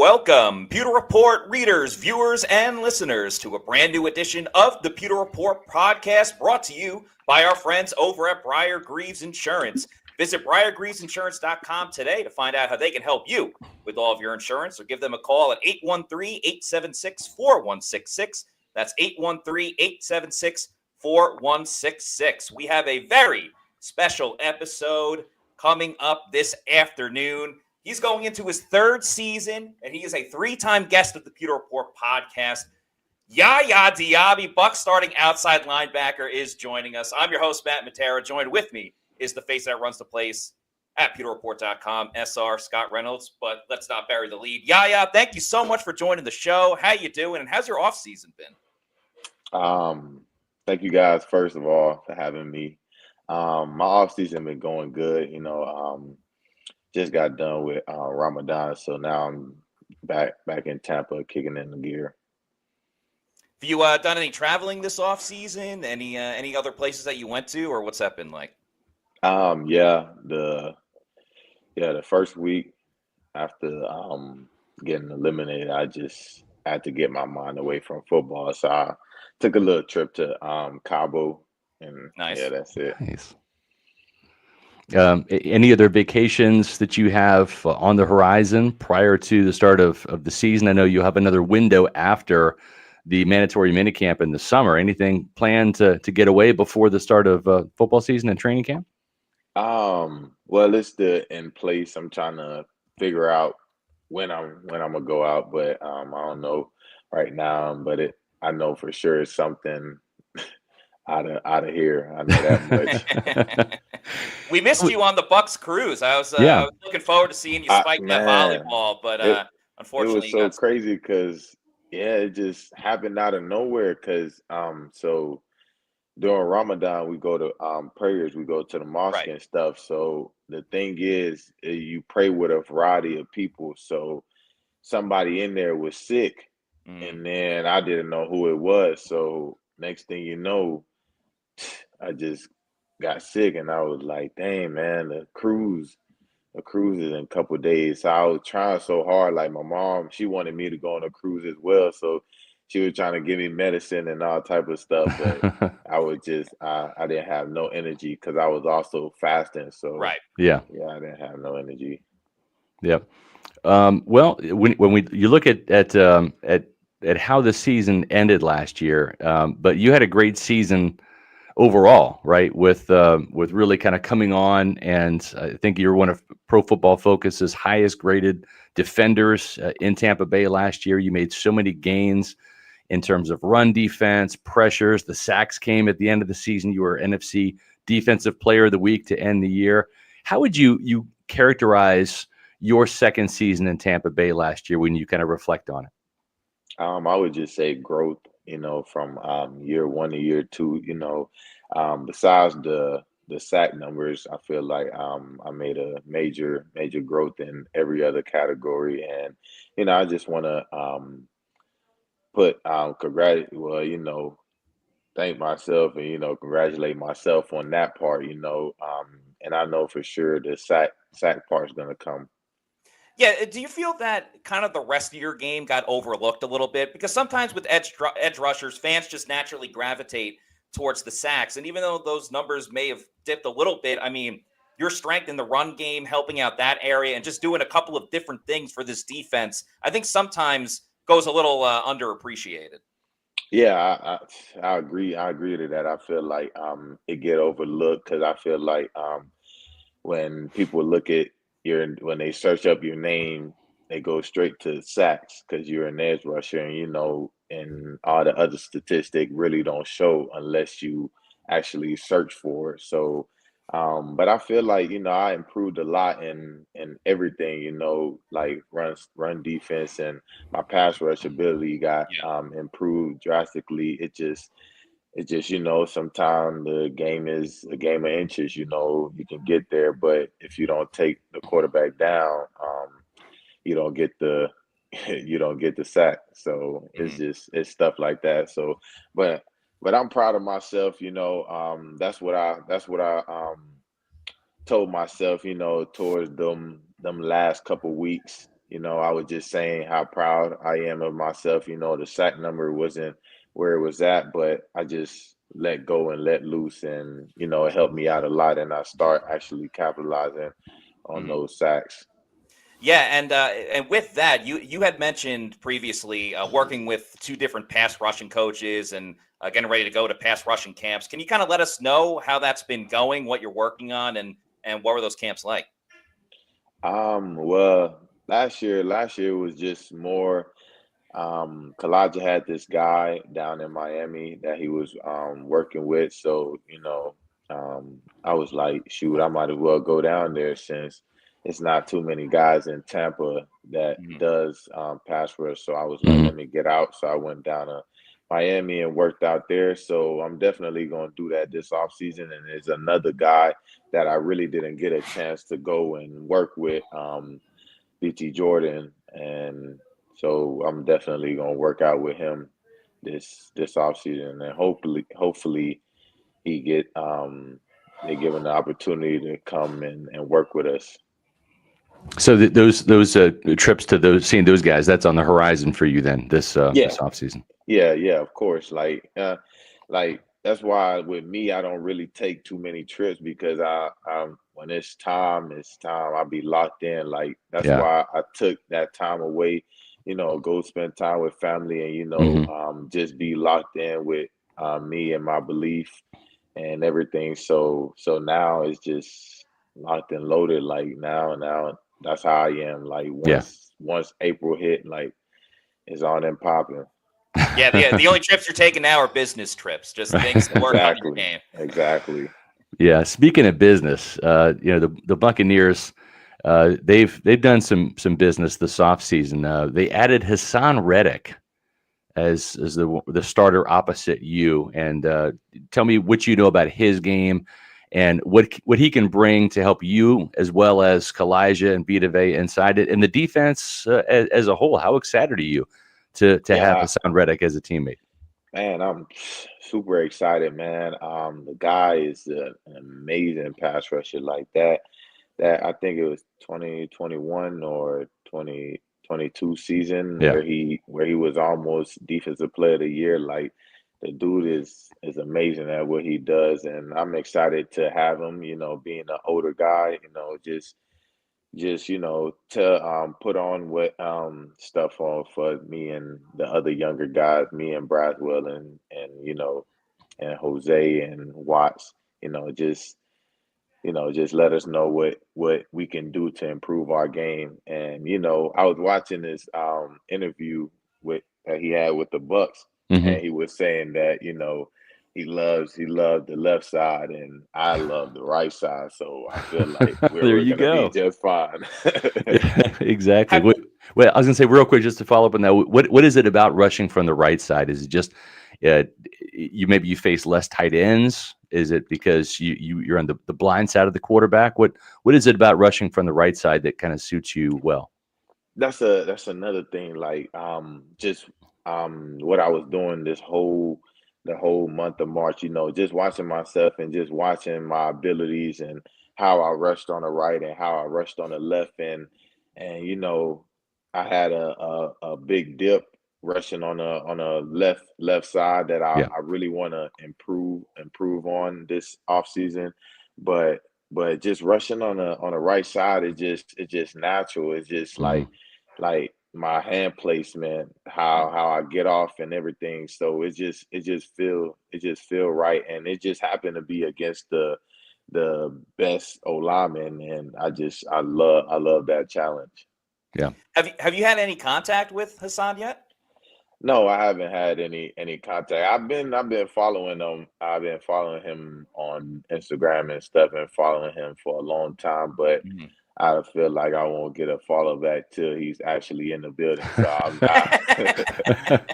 Welcome, Pewter Report readers, viewers, and listeners to a brand new edition of the Pewter Report podcast brought to you by our friends over at Briar-Greaves Insurance. Visit briargreavesinsurance.com today to find out how they can help you with all of your insurance, or give them a call at 813-876-4166. That's 813-876-4166. We have a very special episode coming up this afternoon. He's going into his third season, and he is a three-time guest of the Pewter Report podcast. Yaya Diaby, Bucs starting outside linebacker, is joining us. I'm your host, Matt Matera. Joined with me is the face that runs the place at pewterreport.com, SR Scott Reynolds. But let's not bury the lead. Yaya, thank you so much for joining the show. How you doing, and how's your offseason been? Thank you guys, first of all, for having me. My offseason been going good. Just got done with Ramadan, so now I'm back in Tampa, kicking in the gear. Have you done any traveling this off season? Any other places that you went to, or what's that been like? The first week after getting eliminated, I just had to get my mind away from football, so I took a little trip to Cabo, and Nice. Yeah, that's it. Nice. Any other vacations that you have on the horizon prior to the start of the season? I know you have another window after the mandatory minicamp in the summer. Anything planned to get away before the start of football season and training camp? Well, it's in place. I'm trying to figure out when I'm gonna go out, but I don't know right now. But I know for sure it's something out of here. I know that much. We missed you on the Bucs cruise. I was looking forward to seeing you spike that volleyball, but unfortunately, it was so crazy because it just happened out of nowhere. Because so during Ramadan we go to prayers, we go to the mosque Right. and stuff. So the thing is, you pray with a variety of people. So somebody in there was sick, and then I didn't know who it was. So next thing you know, I just got sick, and I was like, dang, man, the cruise is in a couple of days. So I was trying so hard. Like, my mom, she wanted me to go on a cruise as well, so she was trying to give me medicine and all type of stuff, but I was just I didn't have no energy because I was also fasting. So right. Yeah. I didn't have no energy. Yep. Well, when you look at how the season ended last year, but you had a great season overall, right? With really kind of coming on, and I think you're one of Pro Football Focus's highest graded defenders in Tampa Bay last year. You made so many gains in terms of run defense, pressures. The sacks came at the end of the season. You were NFC Defensive Player of the Week to end the year. How would you characterize your second season in Tampa Bay last year when you kind of reflect on it? I would just say growth, from year one to year two. Besides the sack numbers, I feel like I made a major growth in every other category, and I just want to thank myself and congratulate myself on that part. And I know for sure the sack part is going to come. Yeah, do you feel that kind of the rest of your game got overlooked a little bit? Because sometimes with edge rushers, fans just naturally gravitate towards the sacks. And even though those numbers may have dipped a little bit, I mean, your strength in the run game, helping out that area, and just doing a couple of different things for this defense, I think sometimes goes a little underappreciated. Yeah, I agree. I agree to that. I feel like it get overlooked because I feel like when people look at when they search up your name, they go straight to sacks because you're an edge rusher, and and all the other statistics really don't show unless you actually search for it. So, but I feel like I improved a lot in everything. Like run defense, and my pass rush ability got improved drastically. It just sometimes the game is a game of inches. You can get there, but if you don't take the quarterback down, you don't get the sack. So it's stuff like that. So, but I'm proud of myself. That's what I told myself. Towards them last couple weeks. I was just saying how proud I am of myself. The sack number wasn't where it was at, but I just let go and let loose, and it helped me out a lot, and I start actually capitalizing on Mhm. those sacks. Yeah, and with that, you had mentioned previously working with two different pass rushing coaches and getting ready to go to pass rushing camps. Can you kind of let us know how that's been going, what you're working on, and what were those camps like? Well, last year was just more. Kalijah had this guy down in Miami that he was working with, so I was like, shoot, I might as well go down there since it's not too many guys in Tampa that Mhm. does pass rush. So I was like, let Mhm. me get out. So I went down to Miami and worked out there. So I'm definitely going to do that this offseason. And there's another guy that I really didn't get a chance to go and work with. BT Jordan, and so I'm definitely gonna work out with him this offseason, and hopefully he get they give him the opportunity to come and work with us. So those trips to those seeing those guys, that's on the horizon for you then this Yeah, offseason. yeah, of course. Like that's why with me, I don't really take too many trips because I when it's time. I'll be locked in. Like that's Yeah. why I took that time away. Go spend time with family and Hmm. just be locked in with me and my belief and everything. So now it's just locked and loaded. Like now that's how I am. Like Yeah. once April hit, like it's on and popping. Yeah, the only trips you're taking now are business trips, just things to work on your Exactly. game. Exactly. Yeah. Speaking of business, the Buccaneers, they've done some business this offseason. They added Haason Reddick as the starter opposite you, and tell me what you know about his game and what he can bring to help you as well as Kalijah and Vita inside it, and the defense as a whole. How excited are you to have Yeah, Haason Reddick as a teammate? man, I'm super excited, man. The guy is an amazing pass rusher like that. That I think it was 2021 or 2022 season Yeah. where he was almost defensive player of the year. Like the dude is amazing at what he does, and I'm excited to have him. Being an older guy, just to put on what stuff on for me and the other younger guys, me and Braswell and Jose and Watts, just just let us know what we can do to improve our game. And I was watching this interview with that he had with the Bucs, Hmm. and he was saying that he loved the left side, and I love the right side. So I feel like we're There we're you gonna be go. just fine. Yeah, exactly. Have Well, I was going to say real quick, just to follow up on that. What is it about rushing from the right side? Is it just uh, you face less tight ends? Is it because you're on the blind side of the quarterback? What is it about rushing from the right side that kind of suits you well? That's another thing. Like just what I was doing the whole month of March, just watching myself and just watching my abilities and how I rushed on the right and how I rushed on the left, and I had a big dip rushing on a left side that Yeah. I really want to improve on this off season. But just rushing on the right side is just natural. It's just Hmm. like my hand placement, how I get off and everything. So it just feel right, and it just happened to be against the best O lineman, and I love that challenge. Yeah. have you had any contact with Hassan yet? No, I haven't had any contact. I've been following him. I've been following him on Instagram and stuff, and following him for a long time. But Mhm. I feel like I won't get a follow back till he's actually in the building. So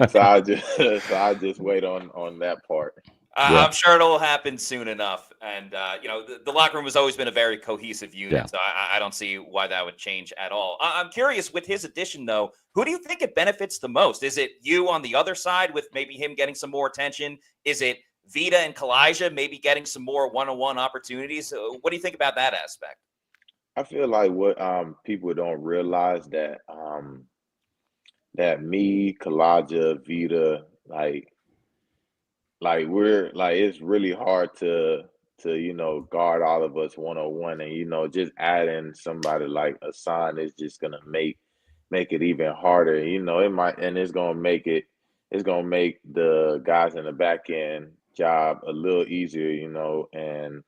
so I just wait on that part. Yeah. I'm sure it'll happen soon enough. And, the locker room has always been a very cohesive Yeah. unit. So I don't see why that would change at all. I'm curious with his addition, though, who do you think it benefits the most? Is it you on the other side with maybe him getting some more attention? Is it Vita and Kalijah maybe getting some more one-on-one opportunities? What do you think about that aspect? I feel like what people don't realize that that me, Kalaja, Vita, like we're like it's really hard to guard all of us 101, and just adding somebody like Haason is just gonna make it even harder. It might, and it's gonna make the guys in the back end job a little easier, and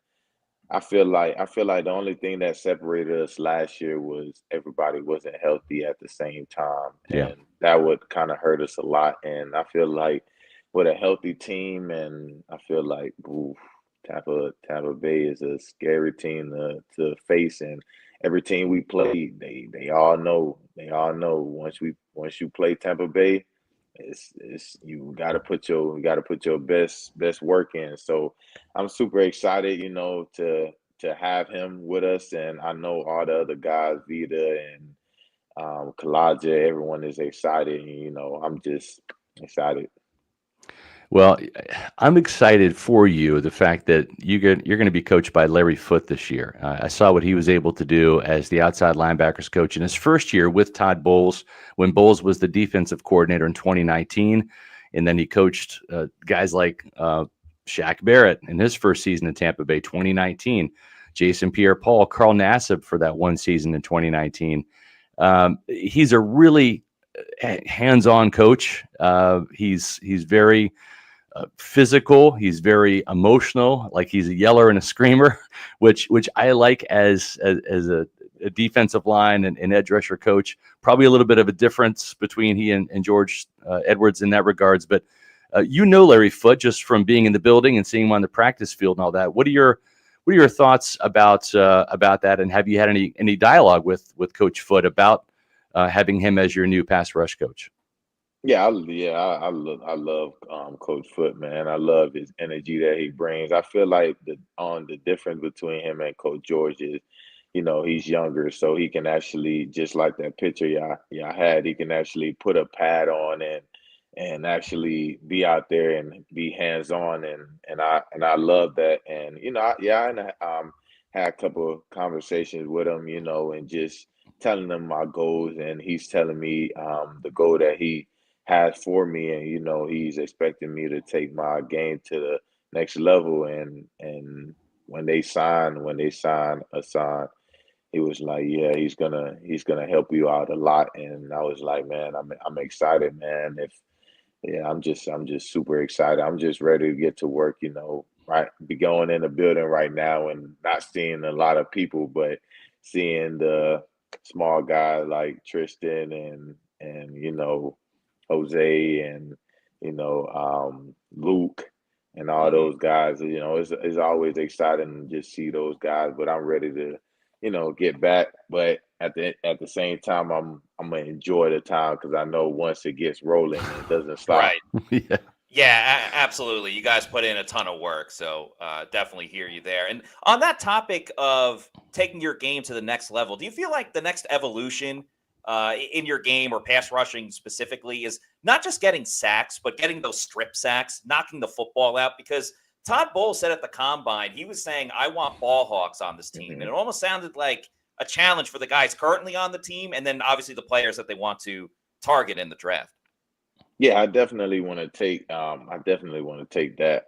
I feel like the only thing that separated us last year was everybody wasn't healthy at the same time, Yeah. and that would kind of hurt us a lot. And I feel like with a healthy team, and I feel like oof, Tampa Bay is a scary team to face, and every team we play, they all know once you play Tampa Bay, it's you got to put your best work in. So I'm super excited, to have him with us, and I know all the other guys, Vita and Kalaja, everyone is excited. And, I'm just excited. Well, I'm excited for you. The fact that you're going to be coached by Larry Foote this year. I saw what he was able to do as the outside linebackers coach in his first year with Todd Bowles, when Bowles was the defensive coordinator in 2019, and then he coached guys like Shaq Barrett in his first season in Tampa Bay, 2019. Jason Pierre-Paul, Carl Nassib for that one season in 2019. He's a really hands-on coach. He's very physical. He's very emotional. Like he's a yeller and a screamer, which I like as a defensive line and edge rusher coach. Probably a little bit of a difference between he and George Edwards in that regards. But Larry Foote just from being in the building and seeing him on the practice field and all that. What are your thoughts about that? And have you had any dialogue with Coach Foote about having him as your new pass rush coach? I love Coach Foote, man. I love his energy that he brings. I feel like the difference between him and Coach George is, he's younger, so he can actually, just like that picture y'all had, he can actually put a pad on and actually be out there and be hands on, and I love that. And had a couple of conversations with him, and just telling him my goals, and he's telling me the goal that he has for me, and he's expecting me to take my game to the next level. And when they sign Hassan, he was like, yeah, he's gonna help you out a lot. And I was like, man, I'm excited, man. If Yeah, I'm just super excited. I'm just ready to get to work, right? Be going in the building right now and not seeing a lot of people, but seeing the small guys like Tristan and Jose and Luke and all Hmm. those guys. It's always exciting to just see those guys. But I'm ready to, get back. But at the same time, I'm gonna enjoy the time because I know once it gets rolling, it doesn't stop. Right. Yeah. Yeah, absolutely. You guys put in a ton of work, so definitely hear you there. And on that topic of taking your game to the next level, do you feel like the next evolution in your game or pass rushing specifically is not just getting sacks, but getting those strip sacks, knocking the football out? Because Todd Bowles said at the combine, he was saying, I want ball hawks on this team. And Mhm. it almost sounded like a challenge for the guys currently on the team and then obviously the players that they want to target in the draft. Yeah, I definitely want to take that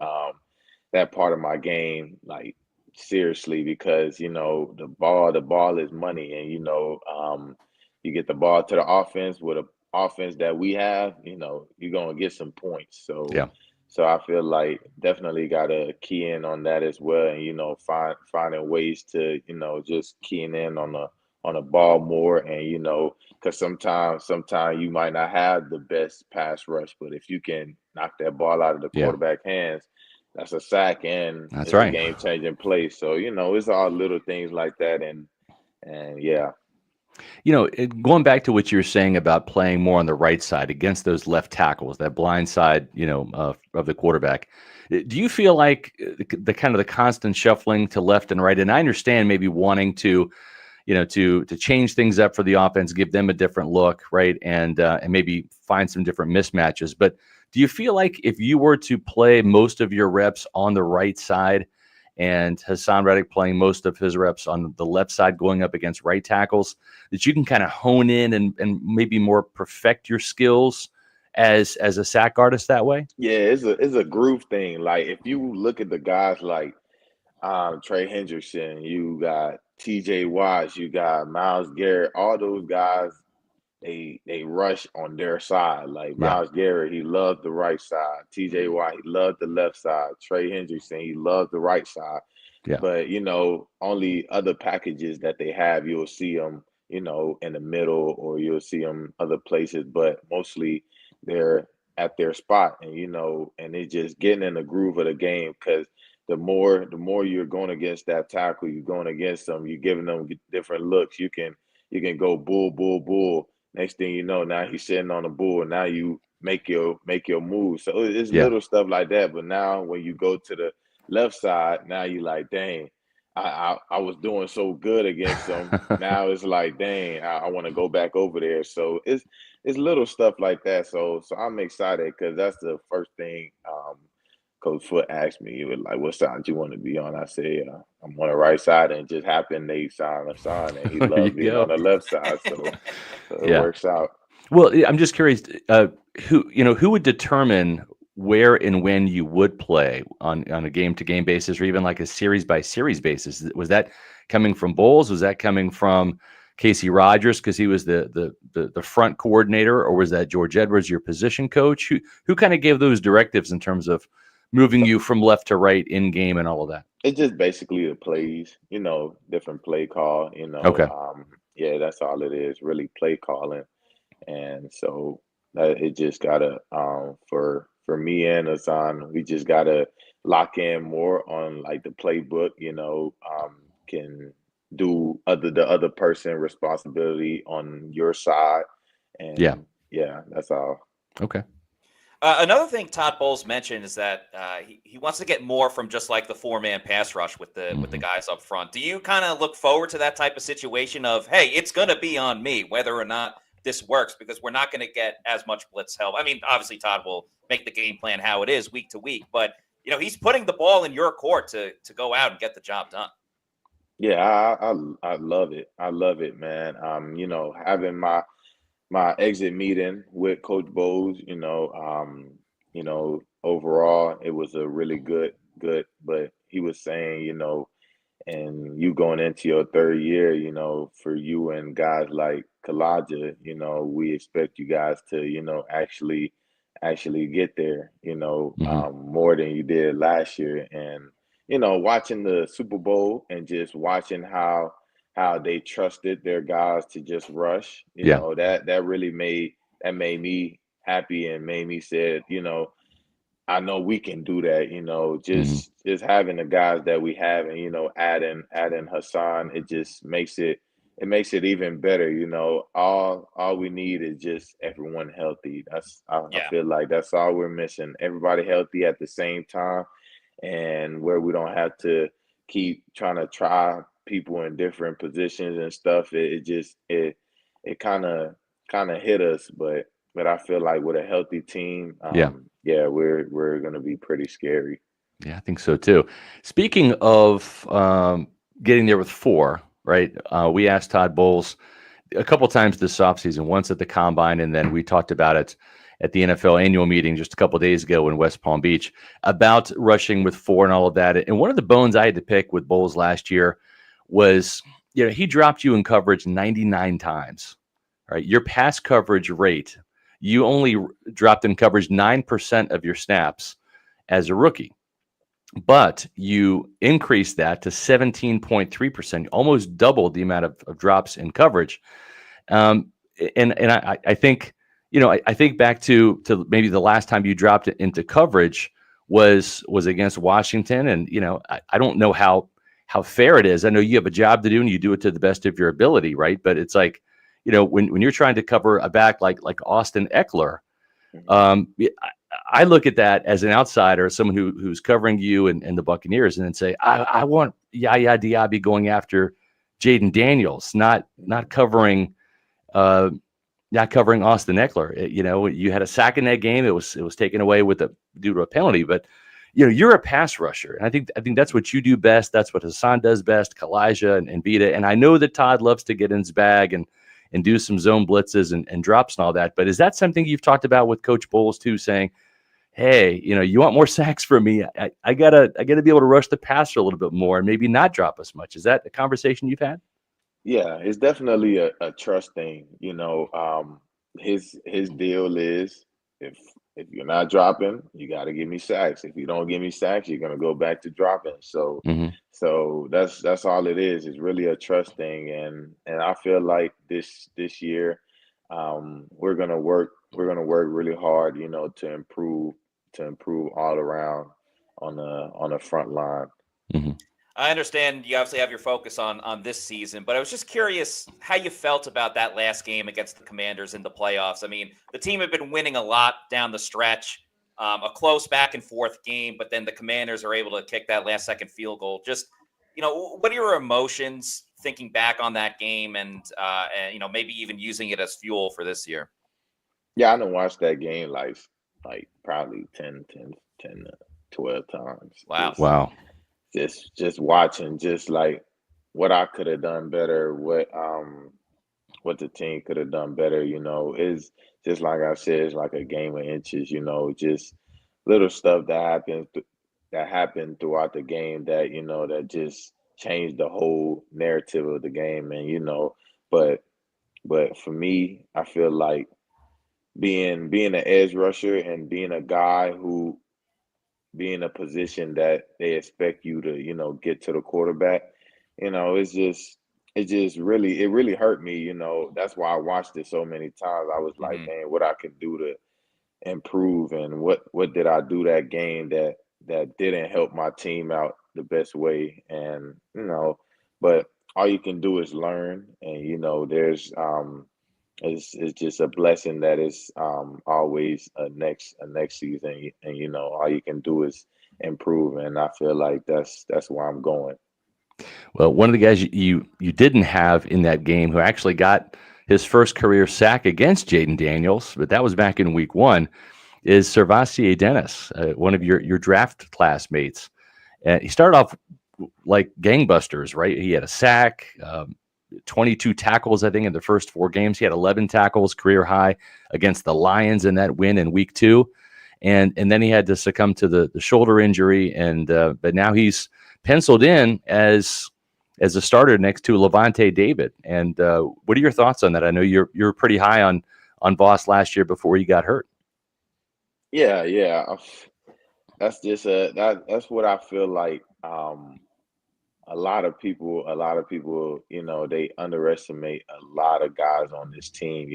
part of my game like seriously, because the ball is money, and you get the ball to the offense with a offense that we have, you're gonna get some points. So Yeah. so I feel like definitely gotta key in on that as well, and finding ways to just keying in on the ball more, and because sometimes you might not have the best pass rush, but if you can knock that ball out of the Yeah. quarterback hands, that's a sack, and That's it's a right. game changing play. So it's all little things like that, and yeah. Going back to what you were saying about playing more on the right side against those left tackles, that blind side, of the quarterback. Do you feel like the kind of the constant shuffling to left and right? And I understand maybe wanting to, to change things up for the offense, give them a different look, right, and maybe find some different mismatches. But do you feel like if you were to play most of your reps on the right side and Haason Reddick playing most of his reps on the left side going up against right tackles, that you can kind of hone in and maybe more perfect your skills as a sack artist that way? Yeah, it's a groove thing. Like if you look at the guys like Trey Hendrickson, you got TJ Watts, you got Miles Garrett, all those guys, they rush on their side. Like Yeah. Miles Garrett, he loved the right side. TJ Watt, he loved the left side. Trey Hendrickson, he loved the right side. Yeah. But only other packages that they have, you'll see them, in the middle, or you'll see them other places. But mostly they're at their spot, and they just getting in the groove of the game. Because the more you're going against that tackle, you're going against them, you're giving them different looks. You can go bull, bull, bull. Next thing you know, now he's sitting on the bull, and now you make your move. So it's Yeah. little stuff like that. But now when you go to the left side, now you like, dang, I was doing so good against them. Now it's like, dang, I want to go back over there. So it's little stuff like that. So I'm excited because that's the first thing Coach Foot asked me. He was like, "What side do you want to be on?" I said, "I'm on the right side," and it just happened they signed a sign, and he There you loved being on go. the left side. So it Yeah. works out. Well, I'm just curious, who would determine where and when you would play on a game-to-game basis, or even like a series-by-series basis? Was that coming from Bowles? Was that coming from Casey Rogers because he was the front coordinator, or was that George Edwards, your position coach? Who kind of gave those directives in terms of moving you from left to right in game and all of that? It's just basically the plays, different play call. Okay. Yeah, that's all it is, really play calling. And so it just gotta for me and Hassan, we just gotta lock in more on like the playbook, can do the other person responsibility on your side. Yeah. And yeah, that's all. Okay. Another thing Todd Bowles mentioned is that he wants to get more from just like the 4-man pass rush with the guys up front. Do you kind of look forward to that type of situation of, hey, it's going to be on me whether or not this works, because we're not going to get as much blitz help? I mean, obviously Todd will make the game plan how it is week to week, but he's putting the ball in your court to go out and get the job done. Yeah, I love it. I love it, man. Having my exit meeting with Coach Bowles, overall it was a really good, but he was saying, and you going into your third year, for you and guys like Kalaja, we expect you guys to, actually get there, more than you did last year. And, watching the Super Bowl and just watching how they trusted their guys to just rush, Yeah. that really made me happy and made me said, I know we can do that, just having the guys that we have, and adding Hassan, it makes it even better. All we need is just everyone healthy. I Yeah. feel like that's all we're missing. Everybody healthy at the same time, and where we don't have to keep trying to try people in different positions and stuff. It kind of hit us, but I feel like with a healthy team, Yeah. yeah, we're gonna be pretty scary. Yeah, I think so too. Speaking of getting there with 4, right? We asked Todd Bowles a couple times this offseason, once at the Combine, and then we talked about it at the NFL annual meeting just a couple of days ago in West Palm Beach about rushing with 4 and all of that. And one of the bones I had to pick with Bowles last year was, he dropped you in coverage 99 times, right? Your pass coverage rate, you only dropped in coverage 9% of your snaps as a rookie, but you increased that to 17.3%, almost doubled the amount of drops in coverage. And I think, I think back to maybe the last time you dropped it into coverage was against Washington. And, I don't know how fair it is. I know you have a job to do and you do it to the best of your ability, right? But it's like, when you're trying to cover a back like Austin Eckler, I look at that as an outsider, someone who's covering you and the Buccaneers, and then say, I want Yaya Diaby going after Jaden Daniels, not covering Austin Eckler. You had a sack in that game. It was taken away due to a penalty, but you're a pass rusher, and I think that's what you do best. That's what Haason does best, Kalijah and Vita. And I know that Todd loves to get in his bag and do some zone blitzes and drops and all that. But is that something you've talked about with Coach Bowles too, saying, hey, you want more sacks from me? I gotta be able to rush the passer a little bit more and maybe not drop as much. Is that a conversation you've had? Yeah, it's definitely a trust thing. His deal is if if you're not dropping, you got to give me sacks. If you don't give me sacks, you're gonna go back to dropping. So Hmm. so that's all it is. It's really a trust thing, and I feel like this year, we're gonna work really hard, to improve all around on the front line. Hmm. I understand you obviously have your focus on this season, but I was just curious how you felt about that last game against the Commanders in the playoffs. I mean, the team had been winning a lot down the stretch, a close back and forth game, but then the Commanders are able to kick that last second field goal. Just, what are your emotions thinking back on that game and maybe even using it as fuel for this year? Yeah, I done watched that game like probably 10 to 12 times. Wow. Wow. Just watching, just like what I could have done better, what the team could have done better. Is just like I said, it's like a game of inches. Just little stuff that happened throughout the game that just changed the whole narrative of the game. And but but for me, I feel like being an edge rusher and being a guy who be in a position that they expect you to, get to the quarterback. It really hurt me. That's why I watched it so many times. I was like, Hmm. man, what I could do to improve, and what did I do that game that didn't help my team out the best way. And but all you can do is learn, and there's it's just a blessing that it's always a next season, and all you can do is improve, and I feel like that's where I'm going. Well, one of the guys you didn't have in that game who actually got his first career sack against Jaden Daniels, but that was back in week one, is Servassier Dennis, one of your draft classmates. And he started off like gangbusters, right? He had a sack, 22 tackles, I think, in the first 4 games. He had 11 tackles, career high against the Lions in that win in week two. And then he had to succumb to the shoulder injury. But now he's penciled in as a starter next to Levante David. And what are your thoughts on that? I know you're pretty high on Voss last year before he got hurt. Yeah, yeah. That's what I feel like. A lot of people, they underestimate a lot of guys on this team.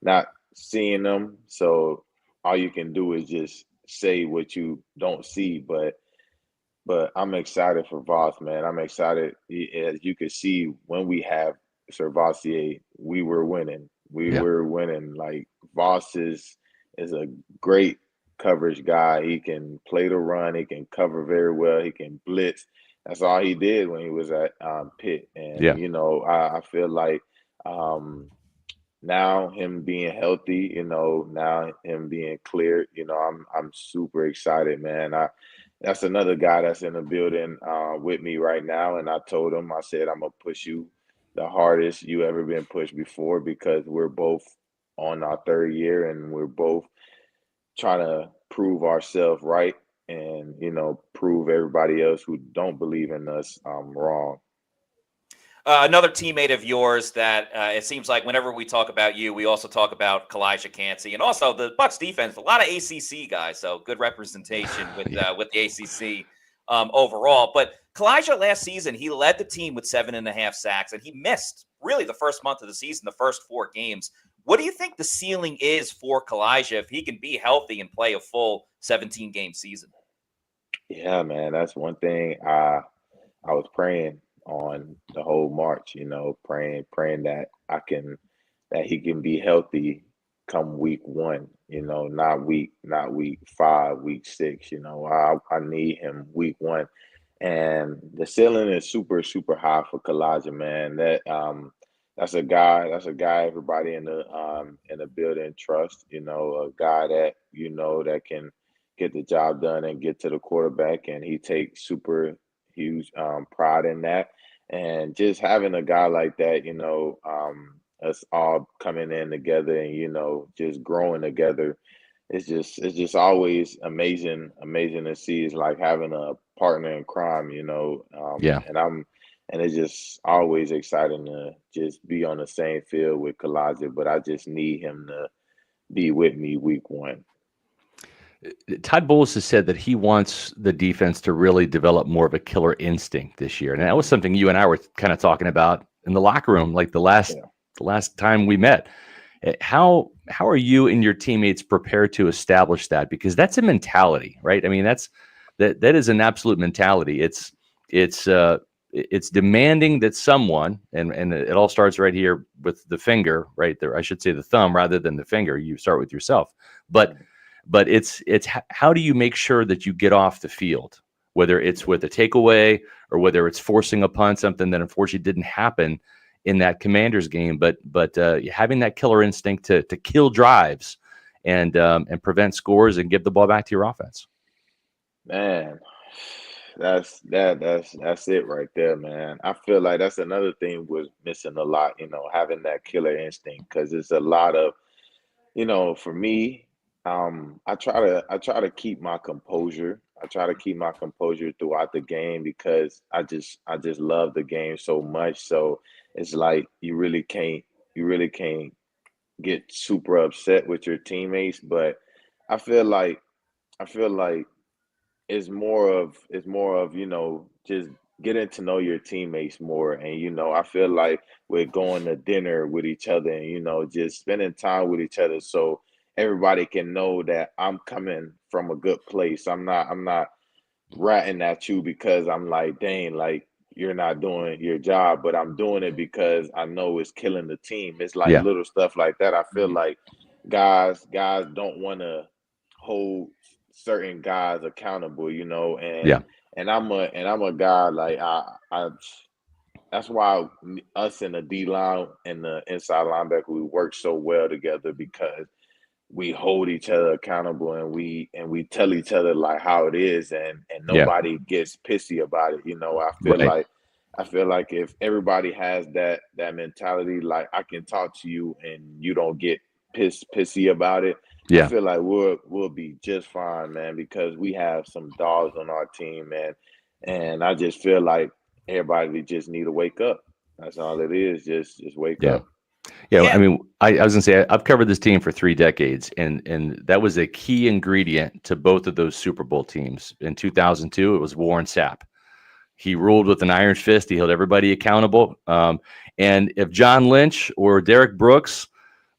Not seeing them. So all you can do is just say what you don't see. But I'm excited for Voss, man. I'm excited. As you can see, when we have Servassier, we were winning. We Yeah. were winning. Like Voss is a great coverage guy. He can play the run. He can cover very well. He can blitz. That's all he did when he was at Pitt. And Yeah. I feel like um, now him being healthy, now him being cleared, I'm super excited, man. That's another guy that's in the building with me right now, and I told him, I said, I'm gonna push you the hardest you ever been pushed before, because we're both on our third year, and we're both trying to prove ourselves right, and prove everybody else who don't believe in us wrong. Another teammate of yours that it seems like whenever we talk about you, we also talk about Kalijah Cansey, and also the Bucs defense. A lot of ACC guys, so good representation Yeah. with the ACC overall. But Kalijah last season, he led the team with 7.5 sacks, and he missed really the first month of the season, the first 4 games. What do you think the ceiling is for Kalijah if he can be healthy and play a full 17-game season? Yeah, man, that's one thing I was praying on the whole March, praying that he can be healthy come week one, not week 5, week 6. I need him week one. And the ceiling is super, super high for Kalijah, man. That's a guy everybody in the building trusts, a guy that that can get the job done and get to the quarterback, and he takes super huge pride in that. And just having a guy like that, us all coming in together and just growing together, it's just always amazing to see. It's like having a partner in crime, Yeah. and it's just always exciting to just be on the same field with Kalaja, but I just need him to be with me week one. Todd Bowles has said that he wants the defense to really develop more of a killer instinct this year, and that was something you and I were kind of talking about in the locker room, like the last time we met. How are you and your teammates prepared to establish that? Because that's a mentality, right? I mean, that is an absolute mentality. It's demanding that someone, and it all starts right here with the finger, right there. I should say the thumb rather than the finger. You start with yourself, but it's how do you make sure that you get off the field, whether it's with a takeaway or whether it's forcing a punt, something that unfortunately didn't happen in that Commanders game, but having that killer instinct to kill drives and prevent scores and give the ball back to your offense. Man, that's it right there, man. I feel like that's another thing was missing a lot, having that killer instinct, because it's a lot of, for me, I try to keep my composure. I try to keep my composure throughout the game because I just love the game so much. So it's like you really can't get super upset with your teammates. But I feel like I feel like it's more of just getting to know your teammates more. And I feel like we're going to dinner with each other and just spending time with each other, so everybody can know that I'm coming from a good place. I'm not ratting at you because I'm like, dang, like you're not doing your job, but I'm doing it because I know it's killing the team. It's like Yeah, little stuff like that. I feel like guys don't want to hold certain guys accountable, and yeah, I'm a guy like I that's why us in the D line and the inside linebacker, we work so well together, because we hold each other accountable, and we tell each other like how it is, and yeah. nobody gets pissy about it. Right. I feel like if everybody has that mentality, like I can talk to you and you don't get pissy about it, I Yeah. feel like we'll be just fine, man, because we have some dogs on our team, man. And I just feel like everybody just need to wake up. That's all it is. Just wake Yeah. up. Yeah, I Yeah. mean, I was gonna say I've covered this team for 3 decades, and that was a key ingredient to both of those Super Bowl teams. In 2002, it was Warren Sapp. He ruled with an iron fist. He held everybody accountable. And if John Lynch or Derek Brooks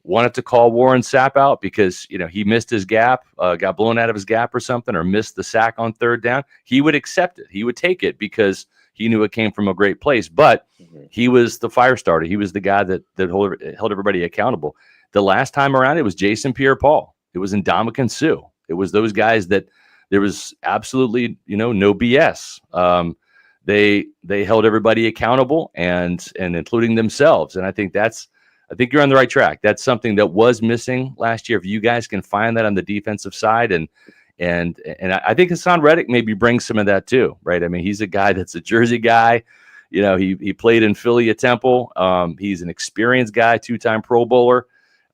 wanted to call Warren Sapp out because he missed his gap, got blown out of his gap or something, or missed the sack on third down, he would accept it. He would take it because he knew it came from a great place. But Mhm. he was the fire starter. He was the guy that held everybody accountable. The last time around, it was Jason Pierre-Paul. It was Ndamukong Suh. It was those guys that there was absolutely no BS. They held everybody accountable and including themselves. And I think you're on the right track. That's something that was missing last year. If you guys can find that on the defensive side, and I think Haason Reddick maybe brings some of that too, right? I mean, he's a guy that's a Jersey guy. He played in Philly at Temple. He's an experienced guy, 2-time Pro Bowler.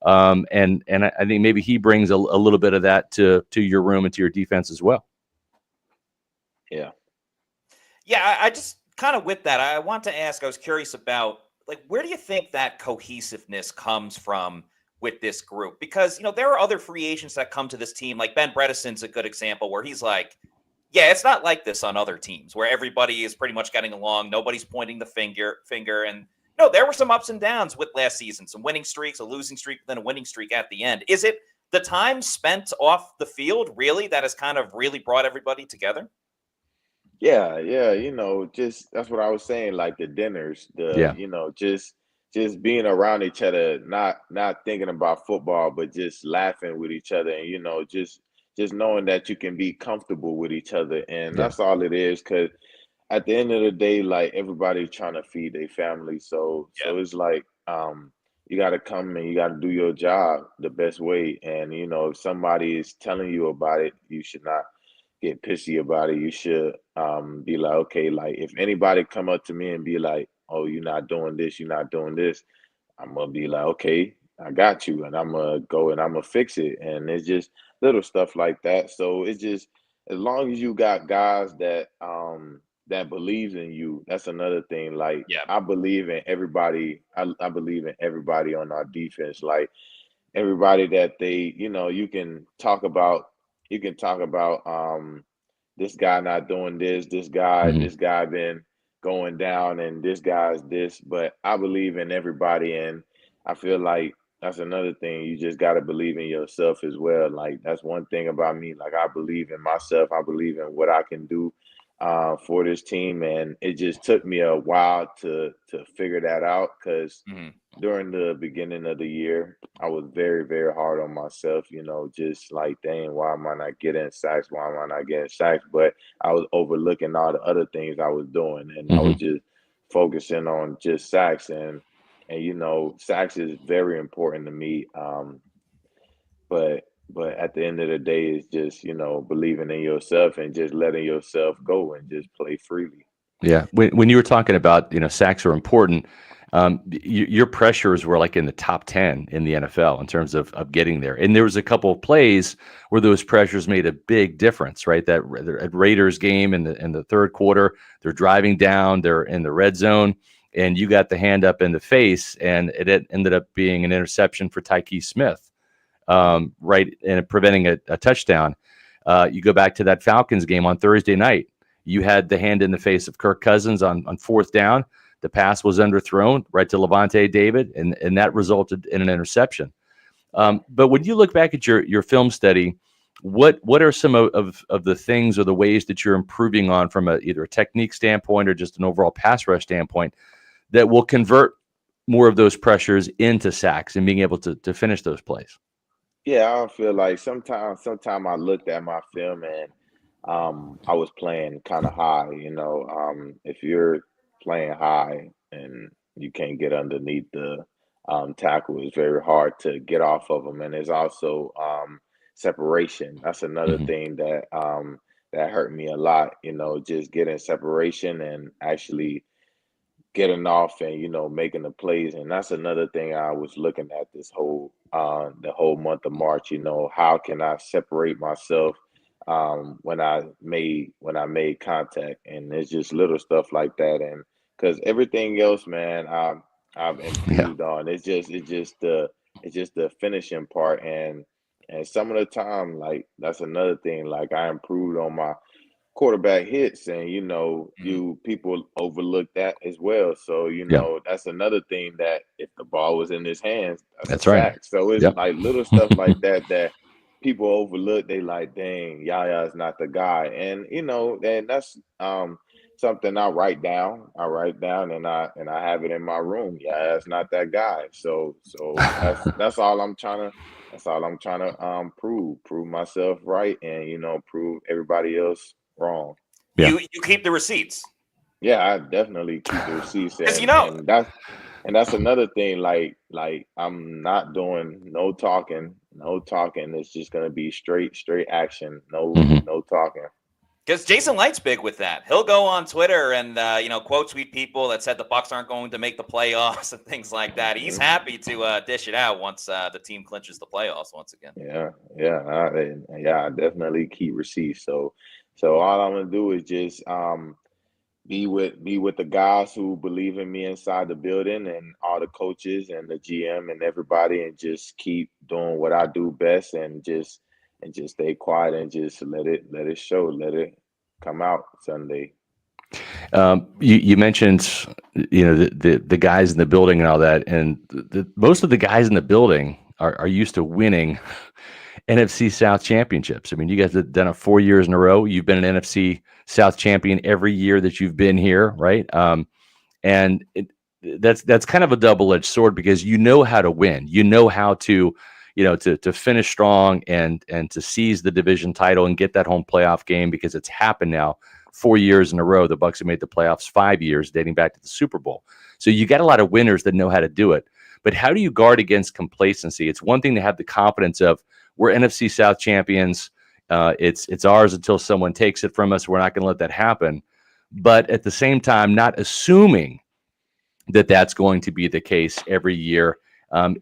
And I think maybe he brings a little bit of that to your room and to your defense as well. Yeah. Yeah, I just kind of with that, I want to ask, I was curious about, like, where do you think that cohesiveness comes from with this group? Because, there are other free agents that come to this team, like Ben Bredesen's a good example where he's like, yeah, it's not like this on other teams where everybody is pretty much getting along. Nobody's pointing the finger. And no, there were some ups and downs with last season, some winning streaks, a losing streak, then a winning streak at the end. Is it the time spent off the field really that has kind of really brought everybody together? Yeah, just that's what I was saying, like the dinners, Yeah. just being around each other, not thinking about football, but just laughing with each other, and just knowing that you can be comfortable with each other, and Yeah. that's all it is. Because at the end of the day, like everybody trying to feed their family, so Yeah. it's like come and you got to do your job the best way. And if somebody is telling you about it, you should not get pissy about it. You should be like, okay, like if anybody come up to me and be like, oh, you're not doing this, you're not doing this, I'm gonna be like, okay, I got you, and I'm gonna go and I'm gonna fix it. And it's just little stuff like that. So it's just as long as you got guys that believes in you, that's another thing. Like Yeah. I believe in everybody. I believe in everybody on our defense. Like everybody that they, you can talk about this guy not doing Mhm. this guy been going down and this guy's this, but I believe in everybody. And I feel like that's another thing. You just got to believe in yourself as well. Like that's one thing about me. Like I believe in myself. I believe in what I can do for this team. And it just took me a while to figure that out because Mhm. during the beginning of the year, I was very, very hard on myself, just like, dang, why am I not getting sacks? Why am I not getting sacks? But I was overlooking all the other things I was doing, and I was Mhm. just focusing on just sacks. And sacks is very important to me. But at the end of the day, it's just, believing in yourself and just letting yourself go and just play freely. Yeah. When you were talking about, sacks are important, your pressures were like in the top 10 in the NFL in terms of getting there. And there was a couple of plays where those pressures made a big difference, right? That at Raiders game in the third quarter, they're driving down, they're in the red zone, and you got the hand up in the face, and it ended up being an interception for Tyke Smith, right, and preventing a touchdown. You go back to that Falcons game on Thursday night. You had the hand in the face of Kirk Cousins on fourth down. The pass was underthrown right to Levante David, and that resulted in an interception. But when you look back at your film study, what are some of the things or the ways that you're improving on from either a technique standpoint or just an overall pass rush standpoint that will convert more of those pressures into sacks and being able to finish those plays? Yeah, I feel like sometime I looked at my film and I was playing kind of high, if you're playing high and you can't get underneath the tackle, it's very hard to get off of them. And there's also separation. That's another Hmm. thing that hurt me a lot, just getting separation and actually getting off and making the plays. And that's another thing I was looking at this whole the whole month of March. How can I separate myself when I made contact? And it's just little stuff like that. And because everything else, man, I've Yeah. improved on. It's just the finishing part. And some of the time, like that's another thing, like I improved on my quarterback hits, and Mhm. people overlook that as well. So Yeah. that's another thing, that if the ball was in his hands, that's a That's right. sack. So it's Yep. like little stuff like that people overlook. They like, dang, Yaya is not the guy. And that's something I write down, and I have it in my room. Yeah, it's not that guy. So that's all I'm trying to prove myself right, and prove everybody else wrong. Yeah. You keep the receipts Yeah, I definitely keep the receipts, because and that's another thing. Like I'm not doing no talking, no talking. It's just gonna be straight action. No Hmm. no talking. because Jason Light's big with that. He'll go on Twitter and quote tweet people that said the Bucs aren't going to make the playoffs and things like that. He's Hmm. happy to dish it out once the team clinches the playoffs once again. Yeah. I definitely keep receipts. So all I'm gonna do is just be with the guys who believe in me inside the building, and all the coaches and the GM and everybody, and just keep doing what I do best, and just stay quiet and just let it show, let it come out Sunday. You mentioned, the guys in the building and all that, and most of the guys in the building are used to winning NFC South championships. I mean, you guys have done it 4 years in a row. You've been an NFC South champion every year that you've been here, right? And that's kind of a double-edged sword because you know how to win. You know how to, to finish strong and to seize the division title and get that home playoff game, because it's happened now 4 years in a row. The Bucs have made the playoffs 5 years, dating back to the Super Bowl. So you got a lot of winners that know how to do it. But how do you guard against complacency? It's one thing to have the confidence of we're NFC South champions. It's ours until someone takes it from us. We're not going to let that happen. But at the same time, not assuming that that's going to be the case every year.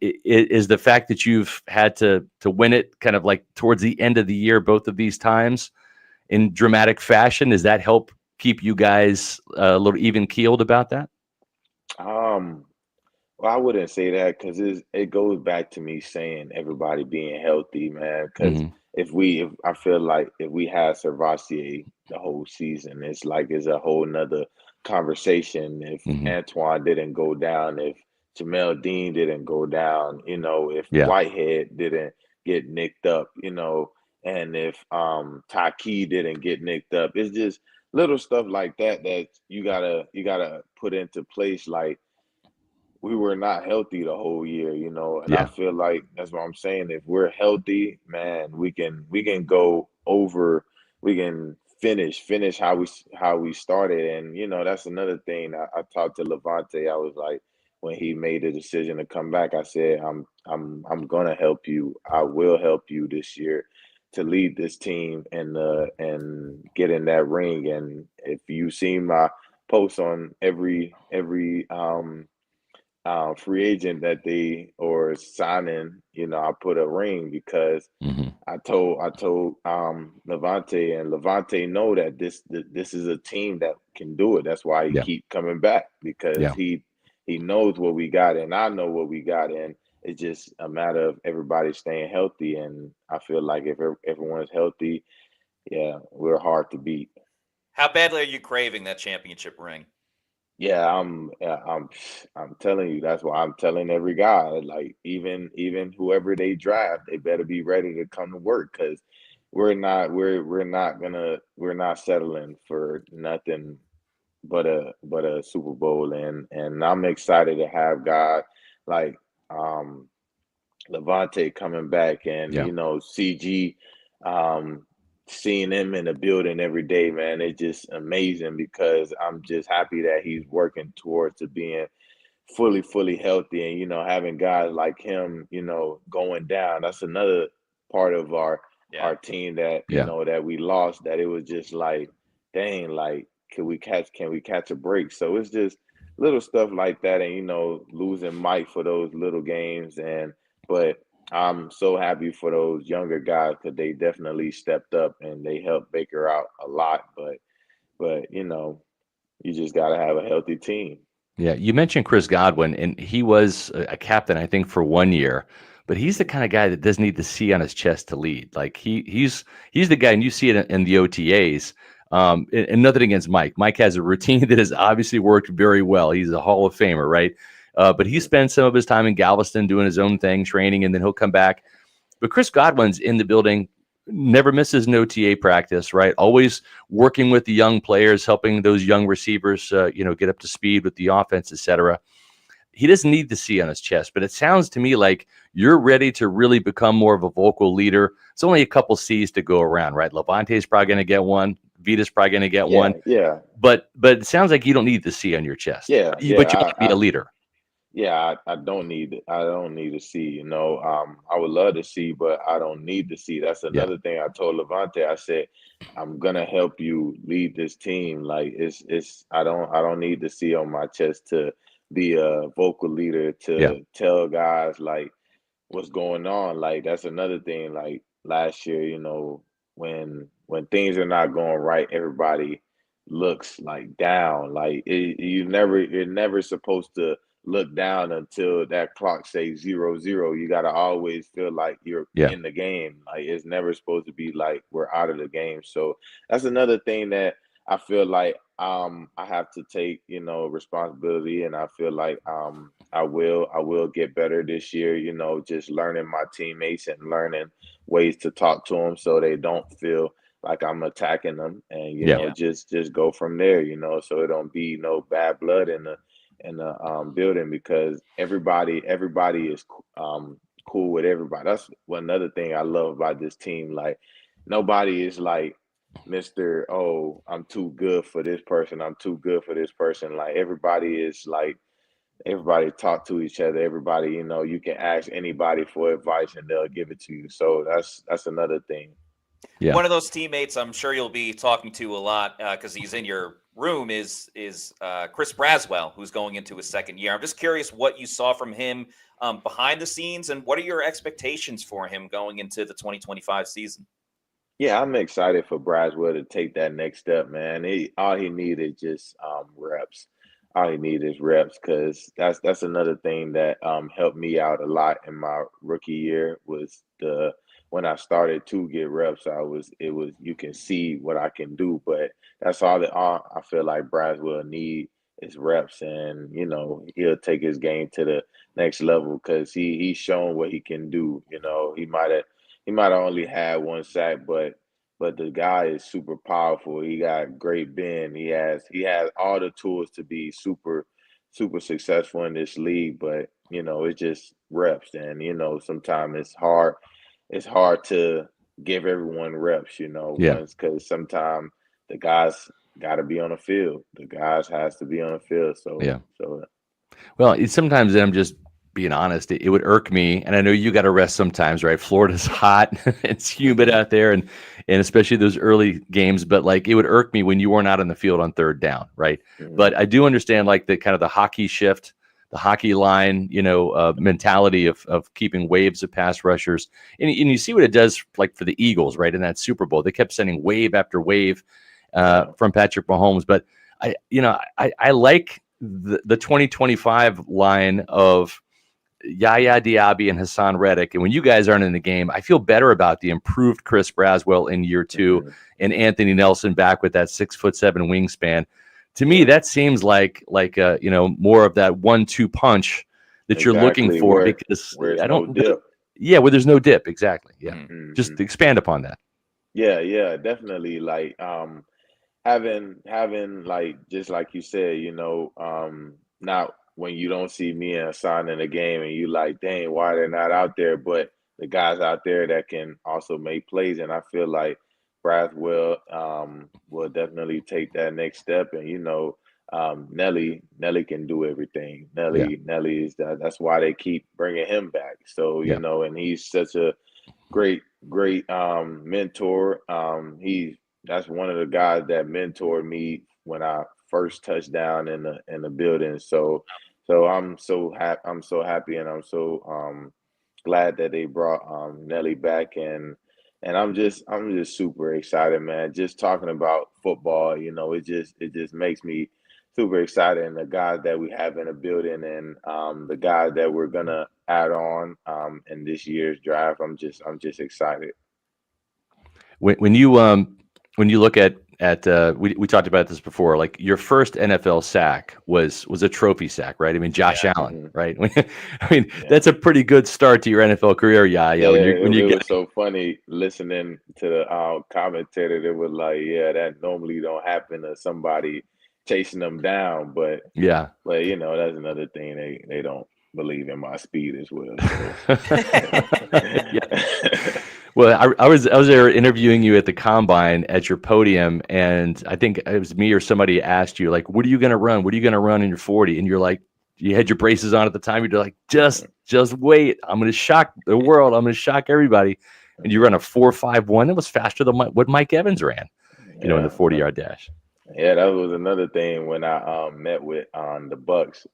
Is the fact that you've had to win it kind of like towards the end of the year, both of these times in dramatic fashion, does that help keep you guys a little even keeled about that? Well, I wouldn't say that because it goes back to me saying everybody being healthy, man. Because Mm-hmm. if I feel like if we had Servassier the whole season, it's like it's a whole nother conversation. If Mm-hmm. Antoine didn't go down, if Jamel Dean didn't go down, if Yeah. Whitehead didn't get nicked up, and if Taki didn't get nicked up, it's just little stuff like that that you gotta put into place, like we were not healthy the whole year, and I Yeah. feel like that's what I'm saying. If we're healthy, man, we can go over, we can finish how we started, and that's another thing. I talked to Levante. I was like, when he made the decision to come back, I said, I'm gonna help you. I will help you this year to lead this team and get in that ring. And if you see my posts on every free agent that they or signing, I put a ring because Mm-hmm. I told Levante, and Levante know that this is a team that can do it. That's why he Yeah. keep coming back, because Yeah. he knows what we got, and I know what we got, and it's just a matter of everybody staying healthy. And I feel like if everyone's healthy, yeah, we're hard to beat. How badly are you craving that championship ring? Yeah, I'm telling you. That's why I'm telling every guy, like even whoever they draft, they better be ready to come to work, because we're not settling for nothing but a Super Bowl. And I'm excited to have guys like um Levante coming back, and Yeah. CG, um, seeing him in the building every day, man. It's just amazing, because I'm just happy that he's working towards to being fully healthy, and having guys like him, going down. That's another part of our Yeah. our team that Yeah. that we lost. That it was just like, dang, like can we catch a break? So it's just little stuff like that, and losing Mike for those little games, but I'm so happy for those younger guys, because they definitely stepped up and they helped Baker out a lot. But you just gotta have a healthy team. Yeah, you mentioned Chris Godwin, and he was a captain, I think, for 1 year. But he's the kind of guy that doesn't need the C on his chest to lead. Like he's the guy, and you see it in the OTAs. And nothing against Mike. Mike has a routine that has obviously worked very well. He's a Hall of Famer, right? But he spends some of his time in Galveston doing his own thing, training, and then he'll come back. But Chris Godwin's in the building, never misses an OTA practice, right? Always working with the young players, helping those young receivers, get up to speed with the offense, etc. He doesn't need the C on his chest, but it sounds to me like you're ready to really become more of a vocal leader. It's only a couple C's to go around, right? Levante's probably going to get one. Vita's probably going to get Yeah, one. yeah, But it sounds like you don't need the C on your chest, yeah, but you yeah. want to be a leader. I don't need it. I don't need to see. I would love to see, but I don't need to see. That's Yeah, another thing I told Levante. I said, I'm gonna help you lead this team. Like it's. I don't need to see on my chest to be a vocal leader yeah, to tell guys like what's going on. Like that's another thing. Like last year, when things are not going right, everybody looks like down. Like you're never supposed to look down until that clock says 0-0. You gotta always feel like you're yeah, in the game. Like it's never supposed to be like we're out of the game. So that's another thing that I feel like I have to take, responsibility, and I feel like I will get better this year, just learning my teammates and learning ways to talk to them so they don't feel like I'm attacking them, and yeah, just go from there, so it don't be no bad blood in the building, because everybody is cool with everybody. That's one another thing I love about this team. Like nobody is like Mr. Oh, I'm too good for this person. I'm too good for this person. Like everybody is like everybody talk to each other. Everybody, you can ask anybody for advice and they'll give it to you. So that's another thing. Yeah. One of those teammates I'm sure you'll be talking to a lot because he's in your room is Chris Braswell, who's going into his second year. I'm just curious what you saw from him behind the scenes, and what are your expectations for him going into the 2025 season? Yeah, I'm excited for Braswell to take that next step, man. All he needed just reps. All he needed is reps, because that's another thing that helped me out a lot in my rookie year was the when I started to get reps. It was you can see what I can do, but that's all I feel like Braswell need is reps, and he'll take his game to the next level because he's shown what he can do. He might have only had one sack, but the guy is super powerful. He got great bend. He has all the tools to be super successful in this league. But it's just reps, and sometimes it's hard to give everyone reps. Yeah. Once because sometimes the guys got to be on the field. The guys has to be on the field. So Yeah. so Well, sometimes, and I'm just being honest, it would irk me, and I know you got to rest sometimes, right? Florida's hot, it's humid out there, and especially those early games. But like, it would irk me when you weren't out on the field on third down, right? But I do understand like the kind of the hockey shift, the hockey line, mentality of keeping waves of pass rushers, and you see what it does like for the Eagles, right? In that Super Bowl, they kept sending wave after wave from Patrick Mahomes, but I like the 2025 line of Yaya Diaby and Haason Reddick. And when you guys aren't in the game, I feel better about the improved Chris Braswell in year two and Anthony Nelson back with that 6'7" wingspan. To me, that seems like more of that 1-2 punch that you're looking exactly for, where because where's I no don't. dip. Yeah, where there's no dip. Exactly. Yeah. Mhm. Just expand upon that. Yeah, definitely. Like having like just like you said, not when you don't see me and Hassan in the game and you like, dang, why they're not out there, but the guys out there that can also make plays, and I feel like Braswell will definitely take that next step, and Nelly can do everything. Yeah. Nelly is that's why they keep bringing him back. So Yeah. and he's such a great mentor. That's one of the guys that mentored me when I first touched down in the building. So I'm so happy, and I'm so glad that they brought Nelly back, and I'm just super excited, man. Just talking about football, it just makes me super excited, and the guys that we have in the building, and the guys that we're gonna add on in this year's draft. I'm just excited. When you look at we talked about this before, like your first NFL sack was a trophy sack, right? I mean, Josh Allen, Mhm. right? I mean, Yeah. that's a pretty good start to your NFL career. Yeah. Yeah, When it you get was so funny listening to the commentator. They were like, "Yeah, that normally don't happen to somebody chasing them down," but yeah. that's another thing. They don't believe in my speed as well. So, Yeah. Well, I was there interviewing you at the combine at your podium, and I think it was me or somebody asked you like, "What are you going to run? What are you going to run in your 40?" And you're like, you had your braces on at the time. You're like, just wait. I'm going to shock the world. I'm going to shock everybody. And you run a 4.51. That was faster than what Mike Evans ran, in the yeah, 40-yard dash. yeah, that was another thing when I met with the Bucs,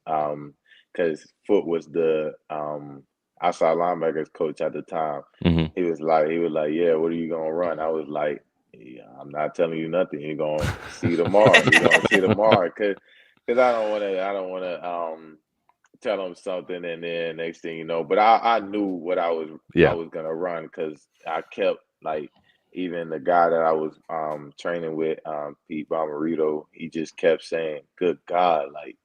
because Foot was the outside linebackers coach at the time. Hmm. He was like, yeah, what are you gonna run? I was like, yeah, I'm not telling you nothing. You're gonna see tomorrow. You're gonna see tomorrow, cause I don't wanna tell him something, and then next thing you know, but I knew what I was Yeah. gonna run, because I kept like, even the guy that I was training with, Pete Bomarito, he just kept saying, "Good God, like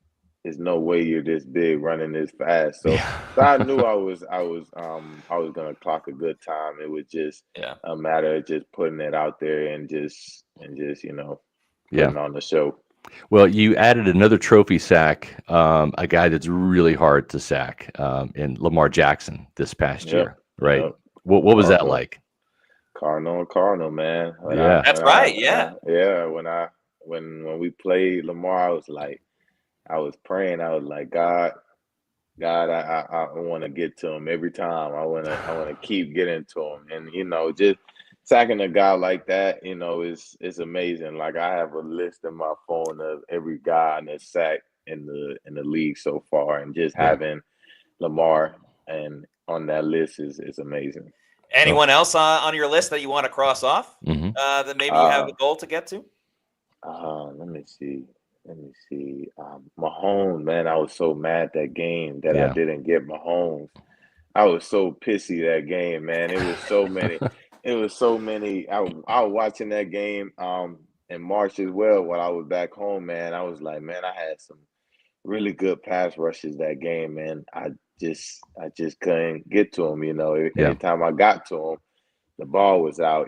there's no way you're this big running this fast." So I knew I was gonna clock a good time. It was just Yeah. a matter of just putting it out there, and just Yeah. putting on the show. Well, you added another trophy sack, a guy that's really hard to sack, in Lamar Jackson this past Yep, year, right? yep. What was that Cardinal. like? Cardinal, man. When I Yeah. That's when I right. when Yeah. I yeah when we played Lamar, I was praying. I was like, God, God, I want to get to him every time. I want to keep getting to him, and just sacking a guy like that, is amazing. Like I have a list in my phone of every guy that's sacked in the league so far, and just Yeah. having Lamar and on that list is amazing. Anyone else on your list that you want to cross off Mm-hmm. that maybe you have Uh, a goal to get to? let me see. Let me see. Mahomes, man, I was so mad that game that I Yeah. didn't get Mahomes. I was so pissy that game, man. It was so many. It was so many. I was watching that game in March as well while I was back home, man. I was like, man, I had some really good pass rushes that game, man. I just couldn't get to him. Yeah. Anytime I got to him, the ball was out.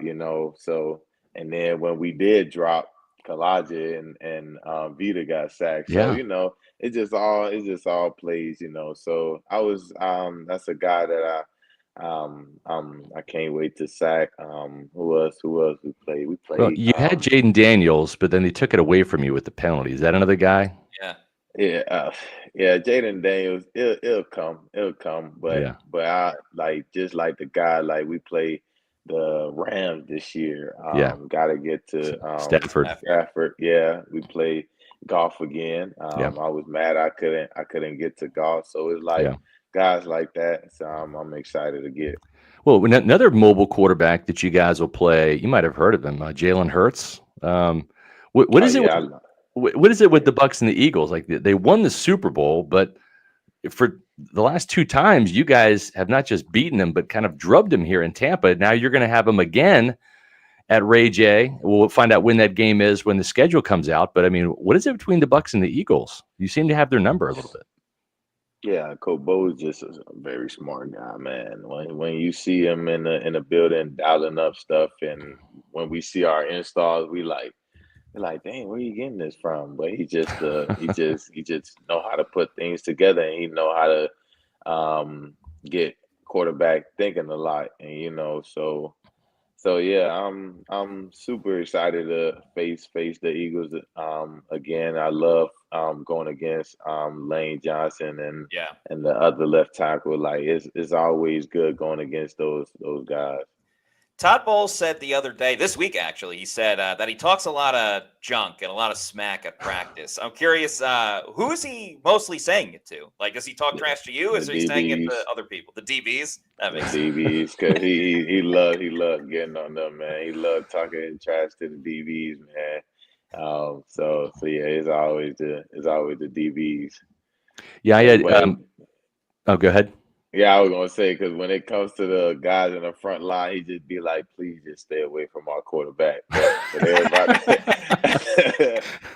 So, and then when we did drop, Kalaja and Vita got sacked. So Yeah. it just all plays. So I was that's a guy that I can't wait to sack. Who else we played? We Well, played you had Jaden Daniels, but then they took it away from you with the penalty. Is that another guy? Yeah. yeah, yeah, Jaden Daniels. It'll come. It'll come. But Yeah. but I just like the guy. Like we play the Rams this year. Yeah. Got to get to Stafford. Stafford. Yeah, we play golf again. Yeah. I was mad I couldn't get to golf. So it's like Yeah. guys like that. So I'm excited to get. Well, another mobile quarterback that you guys will play, you might have heard of him, Jalen Hurts. What Oh is it yeah, with what is it with the Bucs and the Eagles? Like they won the Super Bowl, but for the last two times, you guys have not just beaten them, but kind of drubbed them here in Tampa. Now you're going to have them again at Ray J. We'll find out when that game is when the schedule comes out. But I mean, what is it between the Bucs and the Eagles? You seem to have their number a little bit. yeah. Coach Bo is just a very smart guy, man. When you see him in the building dialing up stuff, and when we see our installs, we're like, dang, where are you getting this from? But he just know how to put things together, and he know how to get quarterback thinking a lot, and so yeah, I'm super excited to face the Eagles again. I love going against Lane Johnson and Yeah. and the other left tackle. Like it's always good going against those guys. Todd Bowles said the other day, this week actually, he said that he talks a lot of junk and a lot of smack at practice. I'm curious, who is he mostly saying it to? Like, does he talk The, trash to you? Or the is he saying it to DBs, other people? The DBs? That the makes sense. DBs, because he loved getting on them, man. He loved talking trash to the DBs, man. So yeah, it's always the DBs. Yeah, I And had. when Oh, go ahead. Yeah, I was gonna say because when it comes to the guys in the front line, he just be like, "Please just stay away from our quarterback." But everybody,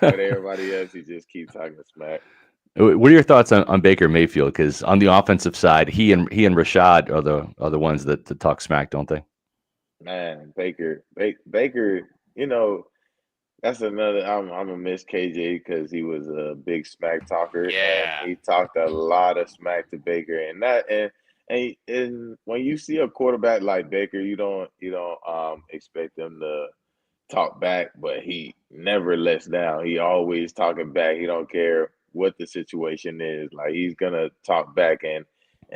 but everybody else, he just keep talking smack. What are your thoughts on Baker Mayfield? Because on the offensive side, he and Rashad are the ones that talk smack, don't they? Man, Baker, you know, that's another. I'm gonna miss KJ because he was a big smack talker and Yeah. he talked a lot of smack to Baker and when you see a quarterback like Baker, you don't expect them to talk back, but he never lets down. He always talking back. He don't care what the situation is. Like he's gonna talk back and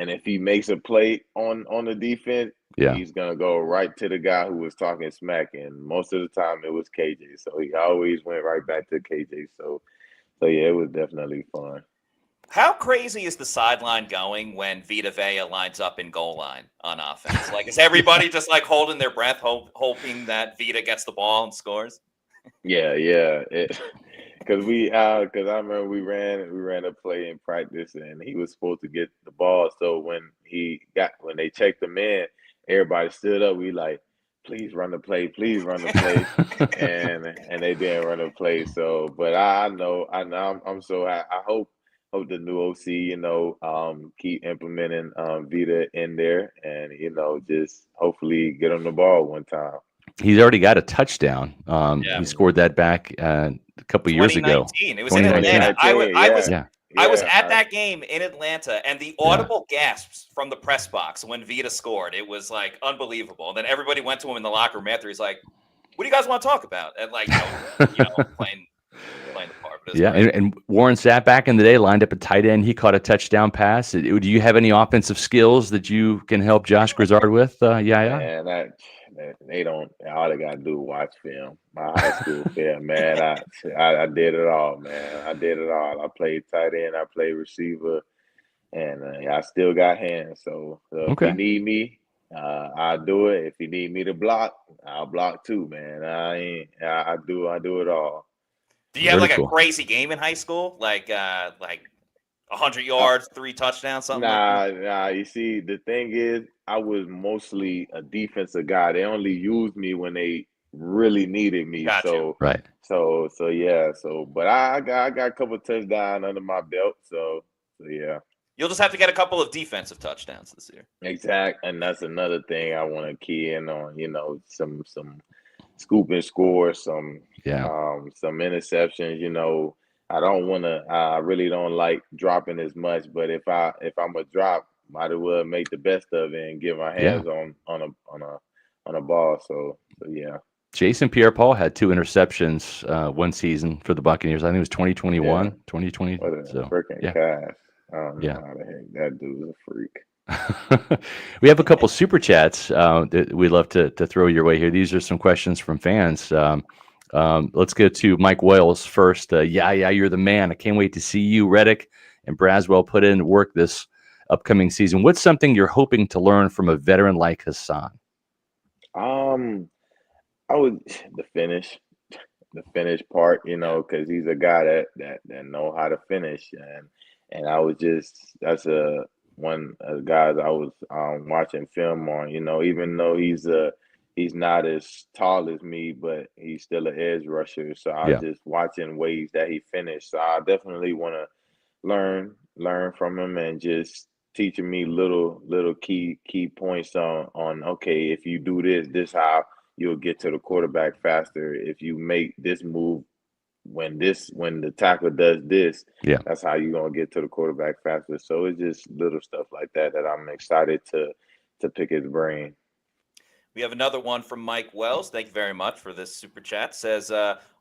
if he makes a play on the defense, Yeah. he's gonna go right to the guy who was talking smack. And most of the time it was KJ. So he always went right back to KJ. So yeah, it was definitely fun. How crazy is the sideline going when Vita Vea lines up in goal line on offense? Like, is everybody just like holding their breath, hoping that Vita gets the ball and scores? Yeah, yeah. Because I remember we ran a play in practice and he was supposed to get the ball. So when they checked him in, everybody stood up. We like, please run the play, and they didn't run the play. So, but I know I'm so I hope the new OC keep implementing Vita in there and just hopefully get him the ball one time. He's already got a touchdown. Yeah. He scored that back a couple years ago. 2019. It was in 2019. Atlanta. 2019, Yeah. I was yeah. at that game in Atlanta, and the audible gasps from the press box when Vita scored, it was like unbelievable. And then everybody went to him in the locker room after. He's like, "What do you guys want to talk about?" And like, playing the part. It is Yeah, crazy. and Warren Sapp back in the day lined up a tight end. He caught a touchdown pass. Do you have any offensive skills that you can help Josh Grizzard with, Yaya? Man, they don't. All they gotta do is watch film. My high school film, man. I did it all, man. I did it all. I played tight end. I played receiver, and I still got hands. So if you Okay, need me, I'll do it. If you need me to block, I'll block too, man. I do it all. Do you have very like a cool. crazy game in high school, like 100 yards, 3 touchdowns, something like that? Nah. You see, the thing is, I was mostly a defensive guy. They only used me when they really needed me. Got you. Right. So yeah. But I got a couple touchdowns under my belt. So yeah. You'll just have to get a couple of defensive touchdowns this year. Exact. And that's another thing I want to key in on. Some scoop and score, some Yeah. interceptions. I don't want to. I really don't like dropping as much. But if I'm a drop, might as well make the best of it and get my Yeah. hands on a ball. So yeah. Jason Pierre-Paul had 2 interceptions one season for the Buccaneers. I think it was 2021, Yeah. 2020. What a So, freaking yeah. cash. I don't know Yeah. how the heck that dude's a freak. We have a couple super chats that we'd love to throw your way here. These are some questions from fans. Let's go to Mike Wales first. Yeah, you're the man. I can't wait to see you, Reddick and Braswell, put in work this upcoming season. What's something you're hoping to learn from a veteran like Haason? I would the finish part, because he's a guy that know how to finish, and I was that's one of the guys I was watching film on. Even though he's not as tall as me, but he's still an edge rusher. So I was Yeah. just watching ways that he finished. So I definitely want to learn from him and just teaching me little key points on okay, if you do this how you'll get to the quarterback faster. If you make this move when the tackle does this, Yeah. that's how you're gonna get to the quarterback faster. So it's just little stuff like that I'm excited to pick his brain. We have another one from Mike Wells. Thank you very much for this super chat. Says,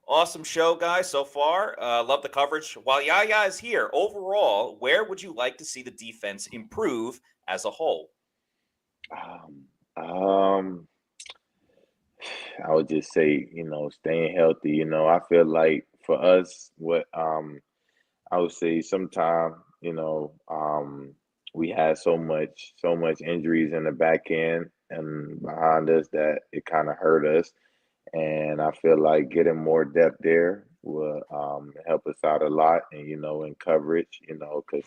awesome show, guys, so far. Love the coverage. While Yaya is here, overall, where would you like to see the defense improve as a whole? I would just say, staying healthy. I feel like for us, what I would say sometime, we had so much injuries in the back end and behind us that it kind of hurt us. And I feel like getting more depth there will help us out a lot. And in coverage, because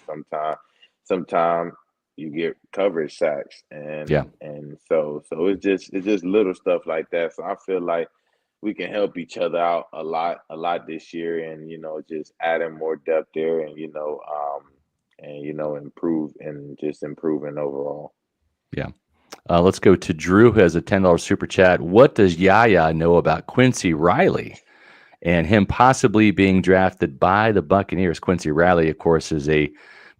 sometimes you get coverage sacks, Yeah. and so it's just little stuff like that. So I feel like we can help each other out a lot this year, and just adding more depth there, and improve and just improving overall. Yeah. Let's go to Drew, who has a $10 super chat. What does Yaya know about Quincy Riley and him possibly being drafted by the Buccaneers? Quincy Riley, of course, is a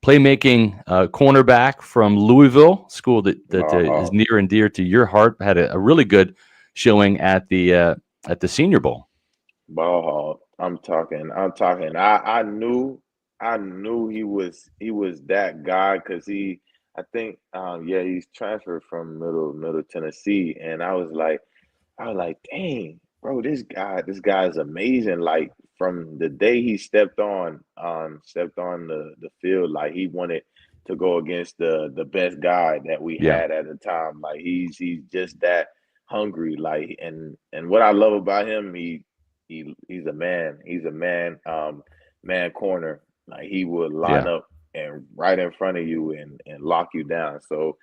playmaking cornerback from Louisville, school that is near and dear to your heart. Had a really good showing at the Senior Bowl. Ball hog. I'm talking. I knew he was that guy because I think he's transferred from middle Tennessee, and I was like, dang, bro, this guy is amazing. Like from the day he stepped on the field, like he wanted to go against the best guy that we Yeah. had at the time. Like he's just that hungry. Like and what I love about him, he's a man. He's a man corner. Like he would line up and right in front of you and lock you down. So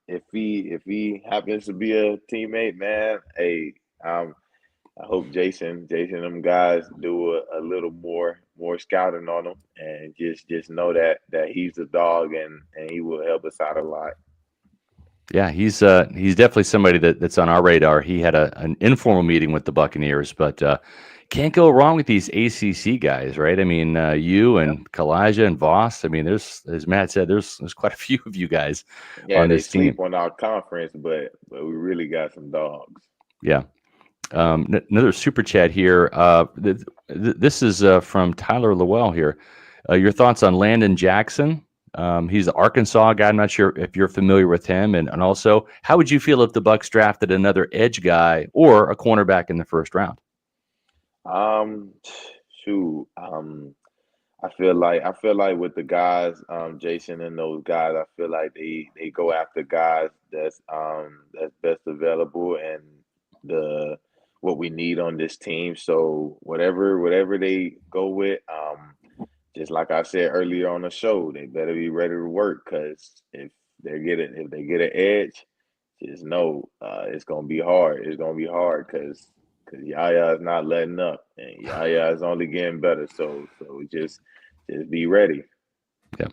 if he happens to be a teammate, man, hey, I hope them guys do a little more scouting on him and just know that he's a dog and he will help us out a lot. Yeah, he's definitely somebody that's on our radar. He had an informal meeting with the Buccaneers, but can't go wrong with these ACC guys, right? I mean, you and Kalijah and Voss. I mean, there's, as Matt said, there's quite a few of you guys Yeah, on they this team. sleep on our conference, but we really got some dogs. Yeah. Another super chat here. This is from Tyler Lowell here. Your thoughts on Landon Jackson? He's the Arkansas guy. I'm not sure if you're familiar with him. And also, how would you feel if the Bucs drafted another edge guy or a cornerback in the first round? Shoot. I feel like with the guys, Jason and those guys, I feel like they go after guys that's best available and what we need on this team. So whatever they go with, just like I said earlier on the show, they better be ready to work, because if they get an edge, just know it's gonna be hard. It's gonna be hard because Yaya is not letting up, and Yaya is only getting better. So just be ready. Yeah.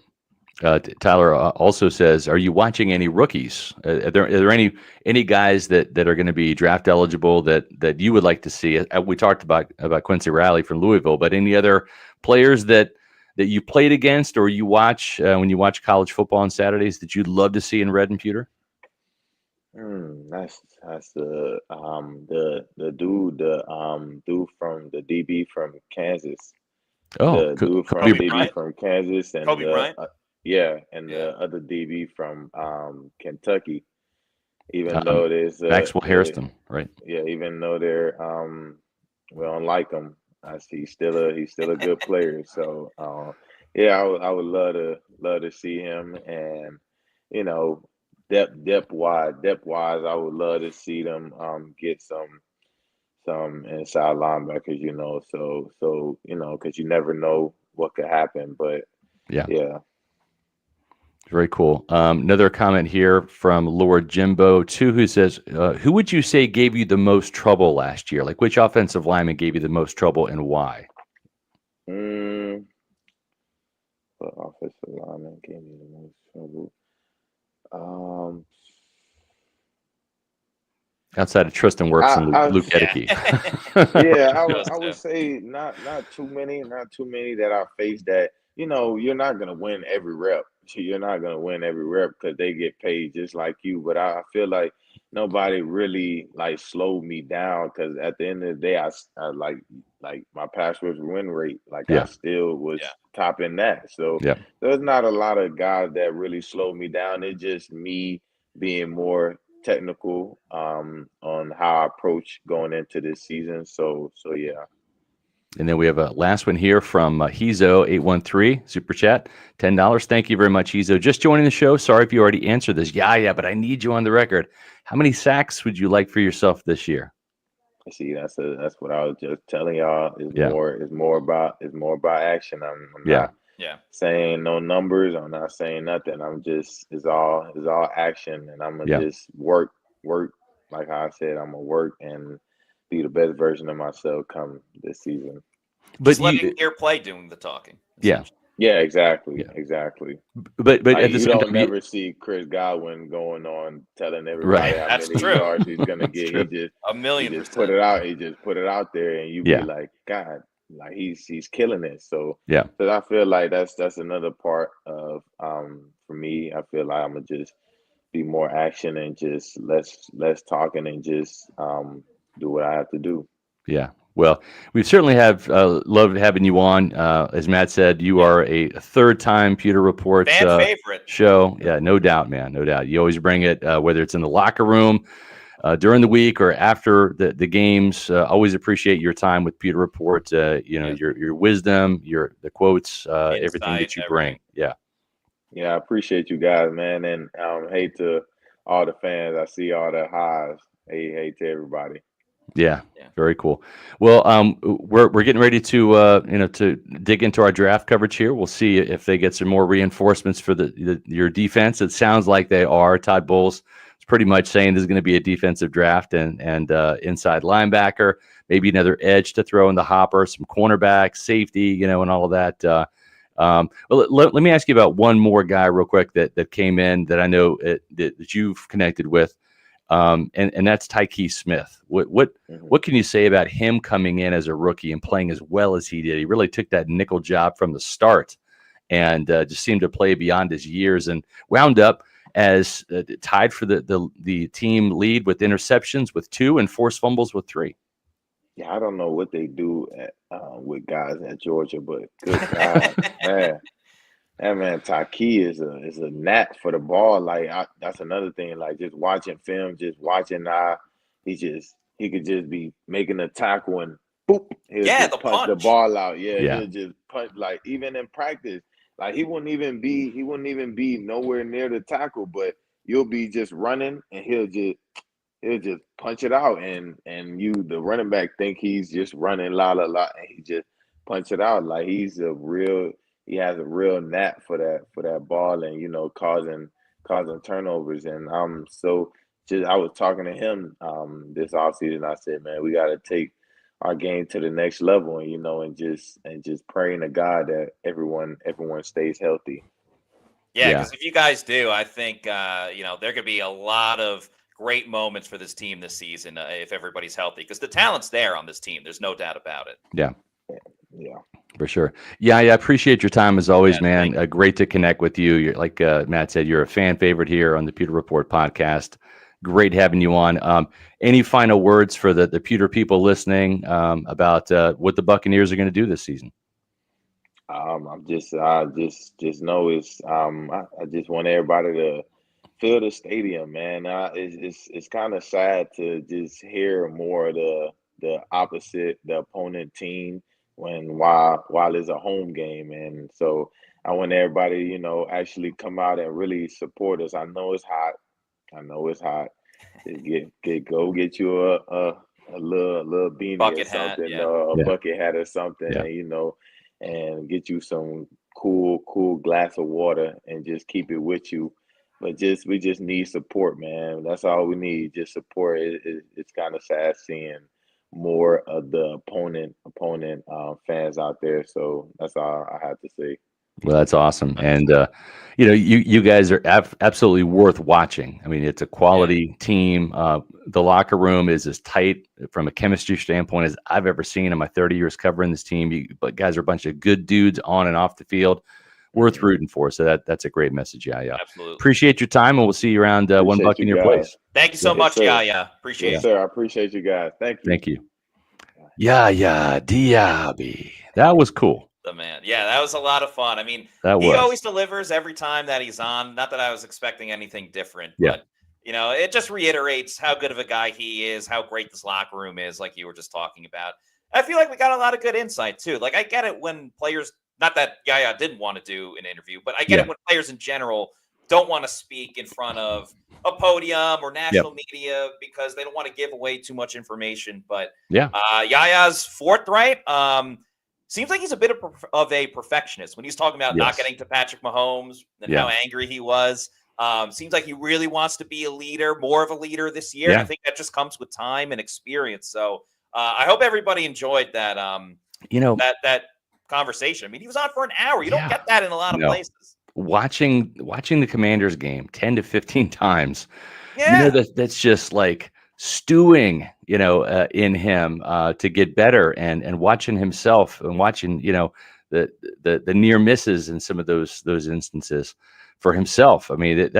Tyler also says, "Are you watching any rookies? Are there any guys that are going to be draft eligible that you would like to see?" We talked about Quincy Riley from Louisville, but any other players that you played against or you watch when you watch college football on Saturdays that you'd love to see in red and pewter? That's the dude from the DB from Kansas. Oh, The dude from Kobe DB Bryant? from Kansas, and Kobe Bryant? the other DB from Kentucky. Even though there's Maxwell Hairston, right? Yeah, even though they're we don't like him, he's still a good player. So yeah, I would love to see him, and you know, depth wise, I would love to see them get some inside linebackers, so because you never know what could happen. But yeah. Very cool. Another comment here from Lord Jimbo too, who says, "Who would you say gave you the most trouble last year? Like, which offensive lineman gave you the most trouble and why?" What offensive lineman gave me the most trouble? Outside of Tristan Wirfs and Luke Edeke. Yeah, I would say not too many that I faced that, you're not gonna win every rep. You're not gonna win every rep because they get paid just like you. But I feel like nobody really like slowed me down, because at the end of the day, I like my pass rush win rate, like I still was topping that. So there's not a lot of guys that really slowed me down. It's just me being more technical on how I approach going into this season. So yeah. And then we have a last one here from Hezo813, Super Chat, $10. Thank you very much, Hezo. Just joining the show. Sorry if you already answered this. Yeah, but I need you on the record. How many sacks would you like for yourself this year? See, that's what I was just telling y'all. It's more about action. I'm not saying no numbers. I'm not saying nothing. I'm just it's all action, and I'm gonna just work. Like I said, I'm gonna work and be the best version of myself come this season. But just letting your play doing the talking. Yeah, exactly. But at the you same don't time, never see Chris Godwin going on telling everybody how many yards he's gonna get. He just $1,000,000%. He just put it out there, and you be like, God, like he's killing it. So so I feel like that's another part of for me. I feel like I'm gonna just be more action and just less talking and just do what I have to do. Yeah. Well, we certainly have loved having you on. As Matt said, you are a third-time Pewter Report favorite show. Yeah, no doubt, man. No doubt. You always bring it, whether it's in the locker room, during the week, or after the games. Always appreciate your time with Pewter Report. Your wisdom, the quotes, everything that you bring. Yeah. Yeah, I appreciate you guys, man. And hey to all the fans. I see all the highs. Hey to everybody. Yeah, very cool. Well, we're getting ready to to dig into our draft coverage here. We'll see if they get some more reinforcements for your defense. It sounds like they are. Todd Bowles is pretty much saying this is going to be a defensive draft and inside linebacker, maybe another edge to throw in the hopper, some cornerback, safety, and all of that. Well, let me ask you about one more guy real quick that came in that I know that you've connected with. And that's Tyke Smith. What can you say about him coming in as a rookie and playing as well as he did? He really took that nickel job from the start and just seemed to play beyond his years and wound up as tied for the team lead with interceptions with 2 and forced fumbles with 3. Yeah, I don't know what they do with guys at Georgia, but good God, man. That man Taki is a knack for the ball. Like that's another thing. Like just watching film, just watching he could just be making a tackle and boop, he'll Yeah, just the punch the punch. ball out. Yeah, Yeah. he'll just punch like even in practice. Like he wouldn't even be nowhere near the tackle, but you'll be just running and he'll just punch it out and you the running back think he's just running la and he just punch it out. Like he has a real knack for that ball and causing turnovers. And so just I was talking to him this offseason. I said, man, we gotta take our game to the next level and just praying to God that everyone stays healthy. Yeah, Yeah. because if you guys do, I think there could be a lot of great moments for this team this season if everybody's healthy. Because the talent's there on this team. There's no doubt about it. Yeah. Yeah. For sure. Yeah, I appreciate your time as always, Yeah, man. thank you. Great to connect with you. You're like Matt said, you're a fan favorite here on the Pewter Report podcast. Great having you on. Any final words for the Pewter people listening about what the Buccaneers are going to do this season? I just know I just want everybody to fill the stadium, man. It's kind of sad to just hear more of the opposite, the opponent team while it's a home game, and so I want everybody, actually come out and really support us. I know it's hot. I know it's hot. Just go get you a little beanie or Bucket hat. something, Yeah. a Yeah. bucket hat or something, Yeah. and get you some cool glass of water and just keep it with you. But we just need support, man. That's all we need. Just support. It's kind of sad seeing more of the opponent fans out there. So that's all I have to say. Well, that's awesome. Nice. And, you guys are absolutely worth watching. I mean, it's a quality team. The locker room is as tight from a chemistry standpoint as I've ever seen in my 30 years covering this team. But guys are a bunch of good dudes on and off the field. Worth rooting for. So that's a great message. Yeah. Absolutely. Appreciate your time, and we'll see you around One Appreciate Buck you in your guys. place. Thank you so Yes, much, sir. Yaya. Appreciate Yes, it. sir. I appreciate you guys. Thank you. Thank you. Yaya Diaby. That was cool. The man. Yeah, that was a lot of fun. I mean, That he was. always delivers every time that he's on. Not that I was expecting anything different, Yeah. but it just reiterates how good of a guy he is, how great this locker room is, like you were just talking about. I feel like we got a lot of good insight too. Like I get it when players, not that Yaya didn't want to do an interview, but I get it when players in general don't want to speak in front of a podium or national media because they don't want to give away too much information. But Yaya's forthright. Seems like he's a bit of a perfectionist when he's talking about not getting to Patrick Mahomes and how angry he was. Seems like he really wants to be a leader, more of a leader this year. And I think that just comes with time and experience. So I hope everybody enjoyed that. That conversation. I mean, he was on for an hour. You don't get that in a lot of places. Watching the Commanders game 10 to 15 times. Yeah. That's just like stewing, in him to get better and watching himself and watching, the near misses in some of those instances for himself. I mean,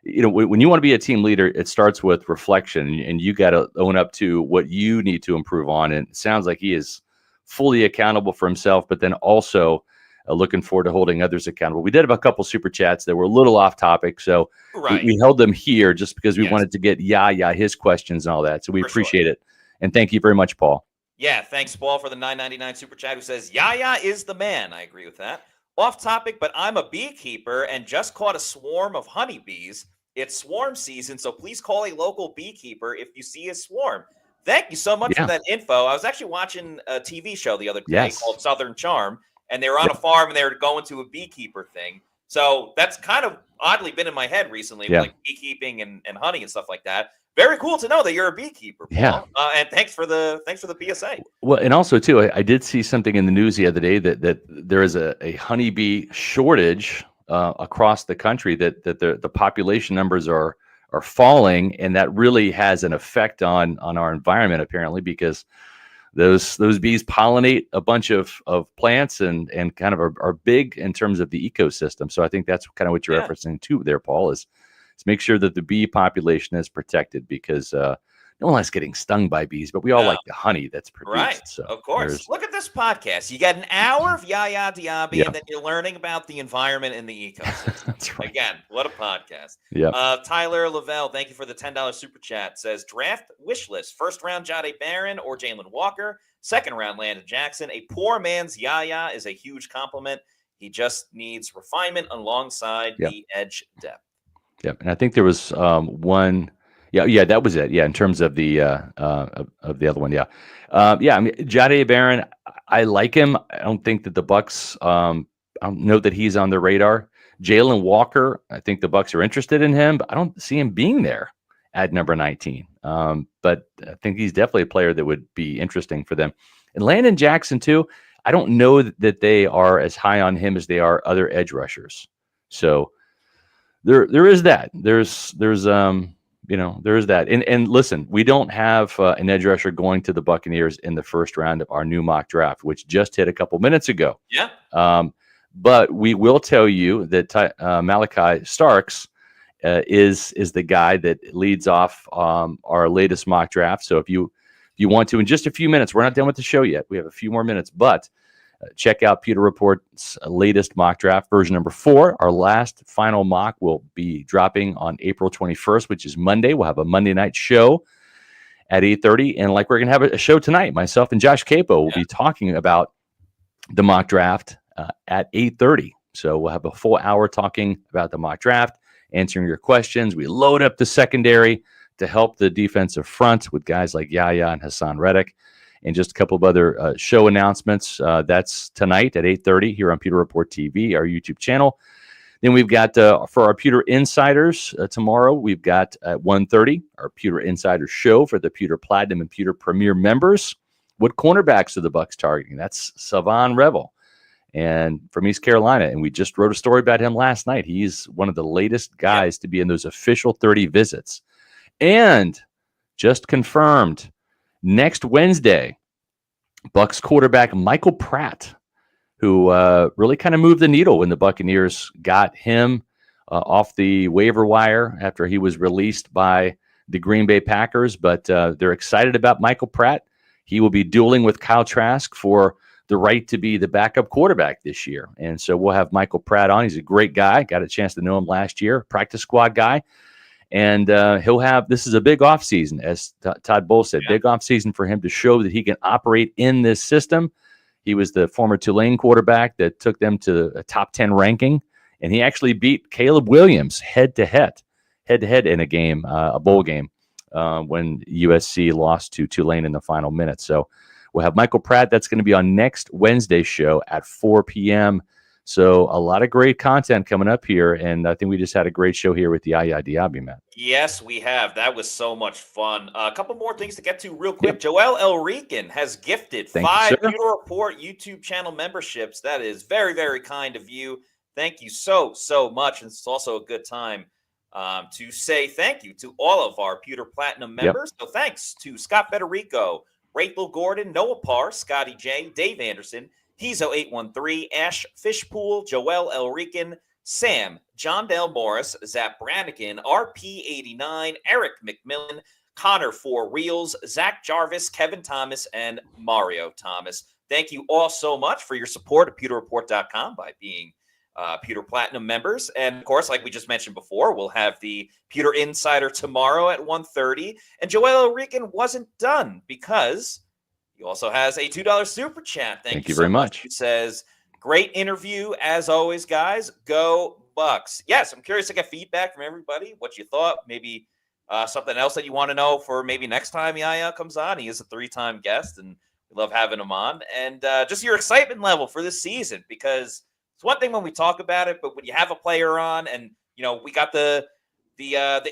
when you want to be a team leader, it starts with reflection, and you got to own up to what you need to improve on. And it sounds like he is fully accountable for himself, but then also looking forward to holding others accountable. We did have a couple super chats that were a little off topic, so we held them here just because we wanted to get Yaya his questions and all that. So we appreciate it, and thank you very much, Paul. Yeah, thanks, Paul, for the $9.99 super chat. Who says Yaya is the man? I agree with that. Off topic, but I'm a beekeeper and just caught a swarm of honeybees. It's swarm season, so please call a local beekeeper if you see a swarm. Thank you so much for that info. I was actually watching a TV show the other day called Southern Charm. And they were on a farm and they were going to a beekeeper thing. So that's kind of oddly been in my head recently, with like beekeeping and honey and stuff like that. Very cool to know that you're a beekeeper, Paul. Yeah. And thanks for the PSA. Well, and also too, I did see something in the news the other day that there is a honeybee shortage across the country, that the population numbers are falling, and that really has an effect on our environment apparently, because those bees pollinate a bunch of plants and kind of are big in terms of the ecosystem. So I think that's kind of what you're referencing to there, Paul, is make sure that the bee population is protected, because no one likes getting stung by bees, but we all like the honey that's produced. Right. So of course. Look at this podcast. You get an hour of Yaya Diaby, and then you're learning about the environment and the ecosystem. That's right. Again, what a podcast. Yeah. Tyler Lavelle, thank you for the $10 super chat. Says draft wish list: first round Jade Barron or Jalen Walker, second round Landon Jackson. A poor man's Yaya is a huge compliment. He just needs refinement alongside the edge depth. Yep. And I think there was one. Yeah, that was it. Yeah, in terms of the of the other one. Yeah. I mean, Jade Barron, I like him. I don't think that the Bucs. I don't know that he's on the radar. Jalen Walker, I think the Bucs are interested in him, but I don't see him being there at number 19. But I think he's definitely a player that would be interesting for them. And Landon Jackson too. I don't know that they are as high on him as they are other edge rushers. So there is that. There's there is that. And listen, we don't have an edge rusher going to the Buccaneers in the first round of our new mock draft, which just hit a couple minutes ago. Yeah. But we will tell you that Malachi Starks is the guy that leads off our latest mock draft. So if you want to, in just a few minutes, we're not done with the show yet. We have a few more minutes, but check out Pewter Report's latest mock draft, version number 4. Our last final mock will be dropping on April 21st, which is Monday. We'll have a Monday night show at 8:30. And like we're going to have a show tonight, myself and Josh Capo will be talking about the mock draft at 8:30. So we'll have a full hour talking about the mock draft, answering your questions. We load up the secondary to help the defensive front with guys like Yaya and Haason Reddick. And just a couple of other show announcements. That's tonight at 8:30 here on Pewter Report TV, our YouTube channel. Then we've got, for our Pewter Insiders tomorrow, we've got at 1:30 our Pewter Insider show for the Pewter Platinum and Pewter Premier members. What cornerbacks are the Bucs targeting? That's Savon Revel, and from East Carolina. And we just wrote a story about him last night. He's one of the latest guys to be in those official 30 visits. And just confirmed, next Wednesday, Bucs quarterback Michael Pratt, who really kind of moved the needle when the Buccaneers got him off the waiver wire after he was released by the Green Bay Packers. But they're excited about Michael Pratt. He will be dueling with Kyle Trask for the right to be the backup quarterback this year. And so we'll have Michael Pratt on. He's a great guy. Got a chance to know him last year, practice squad guy. And he'll have, this is a big offseason, as Todd Bowles said, big offseason for him to show that he can operate in this system. He was the former Tulane quarterback that took them to a top 10 ranking. And he actually beat Caleb Williams head-to-head in a game, a bowl game, when USC lost to Tulane in the final minute. So we'll have Michael Pratt. That's going to be on next Wednesday's show at 4 p.m., So a lot of great content coming up here, and I think we just had a great show here with the Yaya Diaby, Matt. Yes, we have. That was so much fun. A couple more things to get to real quick. Yep. Joel Elrican has gifted 5 Pewter Report YouTube channel memberships. That is very, very kind of you. Thank you so much. And it's also a good time to say thank you to all of our Pewter Platinum members. So thanks to Scott Federico, Rachel Gordon, Noah Parr, Scotty J, Dave Anderson, Hezo813, Ash Fishpool, Joel Elrican, Sam, John Dale Morris, Zach Brannigan, RP89, Eric McMillan, Connor For Reals, Zach Jarvis, Kevin Thomas, and Mario Thomas. Thank you all so much for your support at pewterreport.com by being Pewter Platinum members. And of course, like we just mentioned before, we'll have the Pewter Insider tomorrow at 1:30. And Joel Elrican wasn't done because he also has a $2 super chat. Thank you very much. He says, great interview as always, guys. Go Bucs. Yes, I'm curious to get feedback from everybody. What you thought? Maybe something else that you want to know for maybe next time Yaya comes on. He is a 3-time guest, and we love having him on. And just your excitement level for this season, because it's one thing when we talk about it, but when you have a player on, and we got the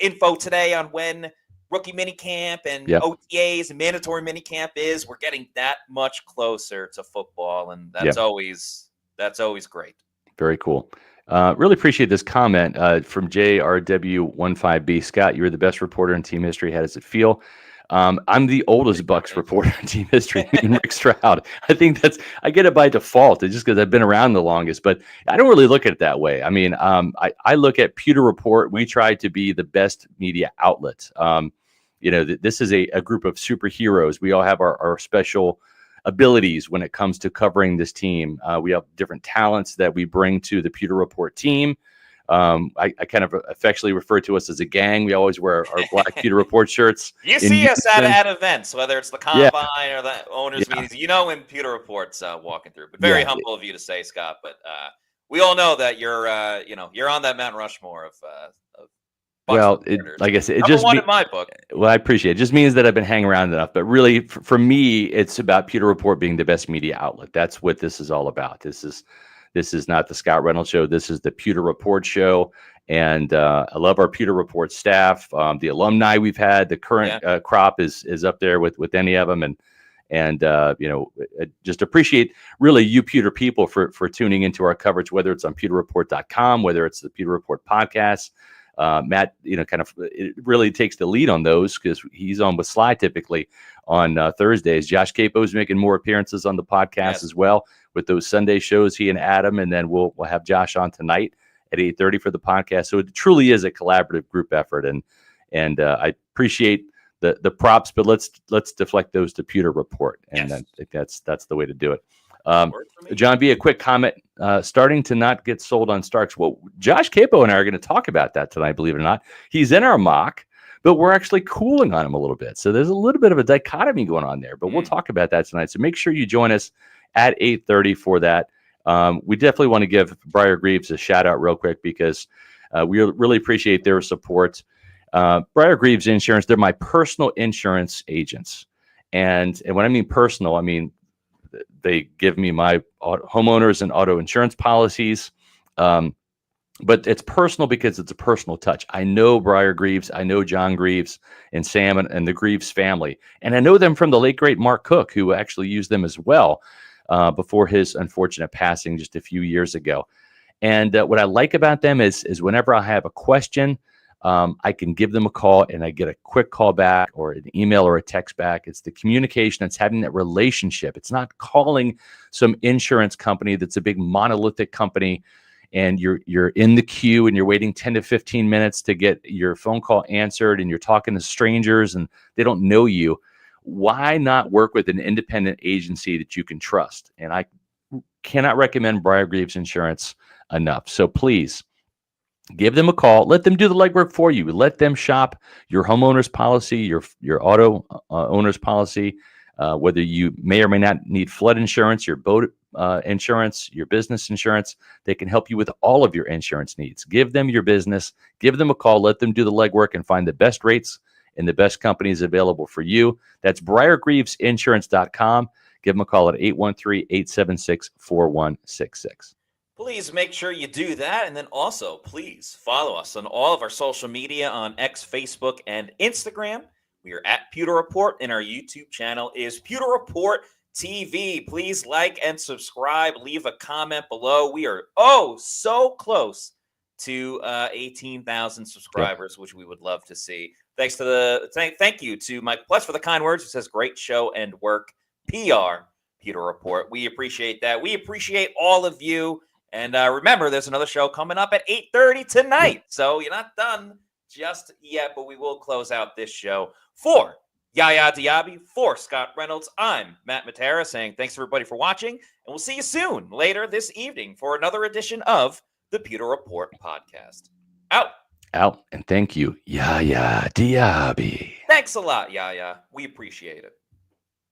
info today on when rookie minicamp and OTAs and mandatory minicamp is, we're getting that much closer to football, and that's always great. Very cool. Really appreciate this comment from JRW15B. Scott, you were the best reporter in team history. How does it feel? I'm the oldest Bucs reporter in team history, Rick Stroud. I think I get it by default, just because I've been around the longest, but I don't really look at it that way. I mean, I look at Pewter Report. We try to be the best media outlet. this is a group of superheroes. We all have our special abilities when it comes to covering this team. We have different talents that we bring to the Pewter Report team. I kind of affectionately refer to us as a gang. We always wear our black Pewter Report shirts. You see us at events, whether it's the combine or the owners meetings. When Pewter Report's walking through. But very humble of you to say, Scott. But we all know that you're on that Mount Rushmore of well, like I said, it just in my book. Well, I appreciate it. It just means that I've been hanging around enough. But really, for me, it's about Pewter Report being the best media outlet. That's what this is all about. This is not the Scott Reynolds Show. This is the Pewter Report Show. And I love our Pewter Report staff. The alumni we've had, the current crop is up there with any of them. And I just appreciate really you Pewter people for tuning into our coverage, whether it's on pewterreport.com, whether it's the Pewter Report podcast. Matt, it really takes the lead on those because he's on with Sly typically on Thursdays. Josh Capo's making more appearances on the podcast as well with those Sunday shows, he and Adam, and then we'll have Josh on tonight at 8:30 for the podcast. So it truly is a collaborative group effort, and I appreciate the props, but let's deflect those to Pewter Report, and I think that's the way to do it. John B, a quick comment. Starting to not get sold on Starks. Well, Josh Capo and I are going to talk about that tonight, believe it or not. He's in our mock, but we're actually cooling on him a little bit. So there's a little bit of a dichotomy going on there, but we'll talk about that tonight. So make sure you join us at 8:30 for that. We definitely want to give Briar Greaves a shout out real quick because we really appreciate their support. Briar Greaves Insurance, they're my personal insurance agents. And when I mean personal, I mean they give me my homeowners and auto insurance policies. But it's personal because it's a personal touch. I know Briar Greaves. I know John Greaves and Sam and the Greaves family. And I know them from the late, great Mark Cook, who actually used them as well before his unfortunate passing just a few years ago. And what I like about them is whenever I have a question, I can give them a call and I get a quick call back or an email or a text back. It's the communication. It's having that relationship. It's not calling some insurance company that's a big monolithic company and you're in the queue and you're waiting 10 to 15 minutes to get your phone call answered and you're talking to strangers and they don't know you. Why not work with an independent agency that you can trust? And I cannot recommend Briar Greaves Insurance enough. So please, give them a call. Let them do the legwork for you. Let them shop your homeowner's policy, your auto owner's policy, whether you may or may not need flood insurance, your boat insurance, your business insurance. They can help you with all of your insurance needs. Give them your business. Give them a call. Let them do the legwork and find the best rates and the best companies available for you. That's BriarGreavesInsurance.com. Give them a call at 813-876-4166. Please make sure you do that. And then also, please follow us on all of our social media on X, Facebook, and Instagram. We are at Pewter Report, and our YouTube channel is Pewter Report TV. Please like and subscribe. Leave a comment below. We are so close to 18,000 subscribers, which we would love to see. Thanks to thank you to Mike Plus for the kind words. It says great show and work. PR Pewter Report. We appreciate that. We appreciate all of you. And remember, there's another show coming up at 8:30 tonight. So you're not done just yet, but we will close out this show. For Yaya Diaby, for Scott Reynolds, I'm Matt Matera saying thanks everybody for watching, and we'll see you soon later this evening for another edition of the Pewter Report podcast. Out. And thank you, Yaya Diaby. Thanks a lot, Yaya. We appreciate it.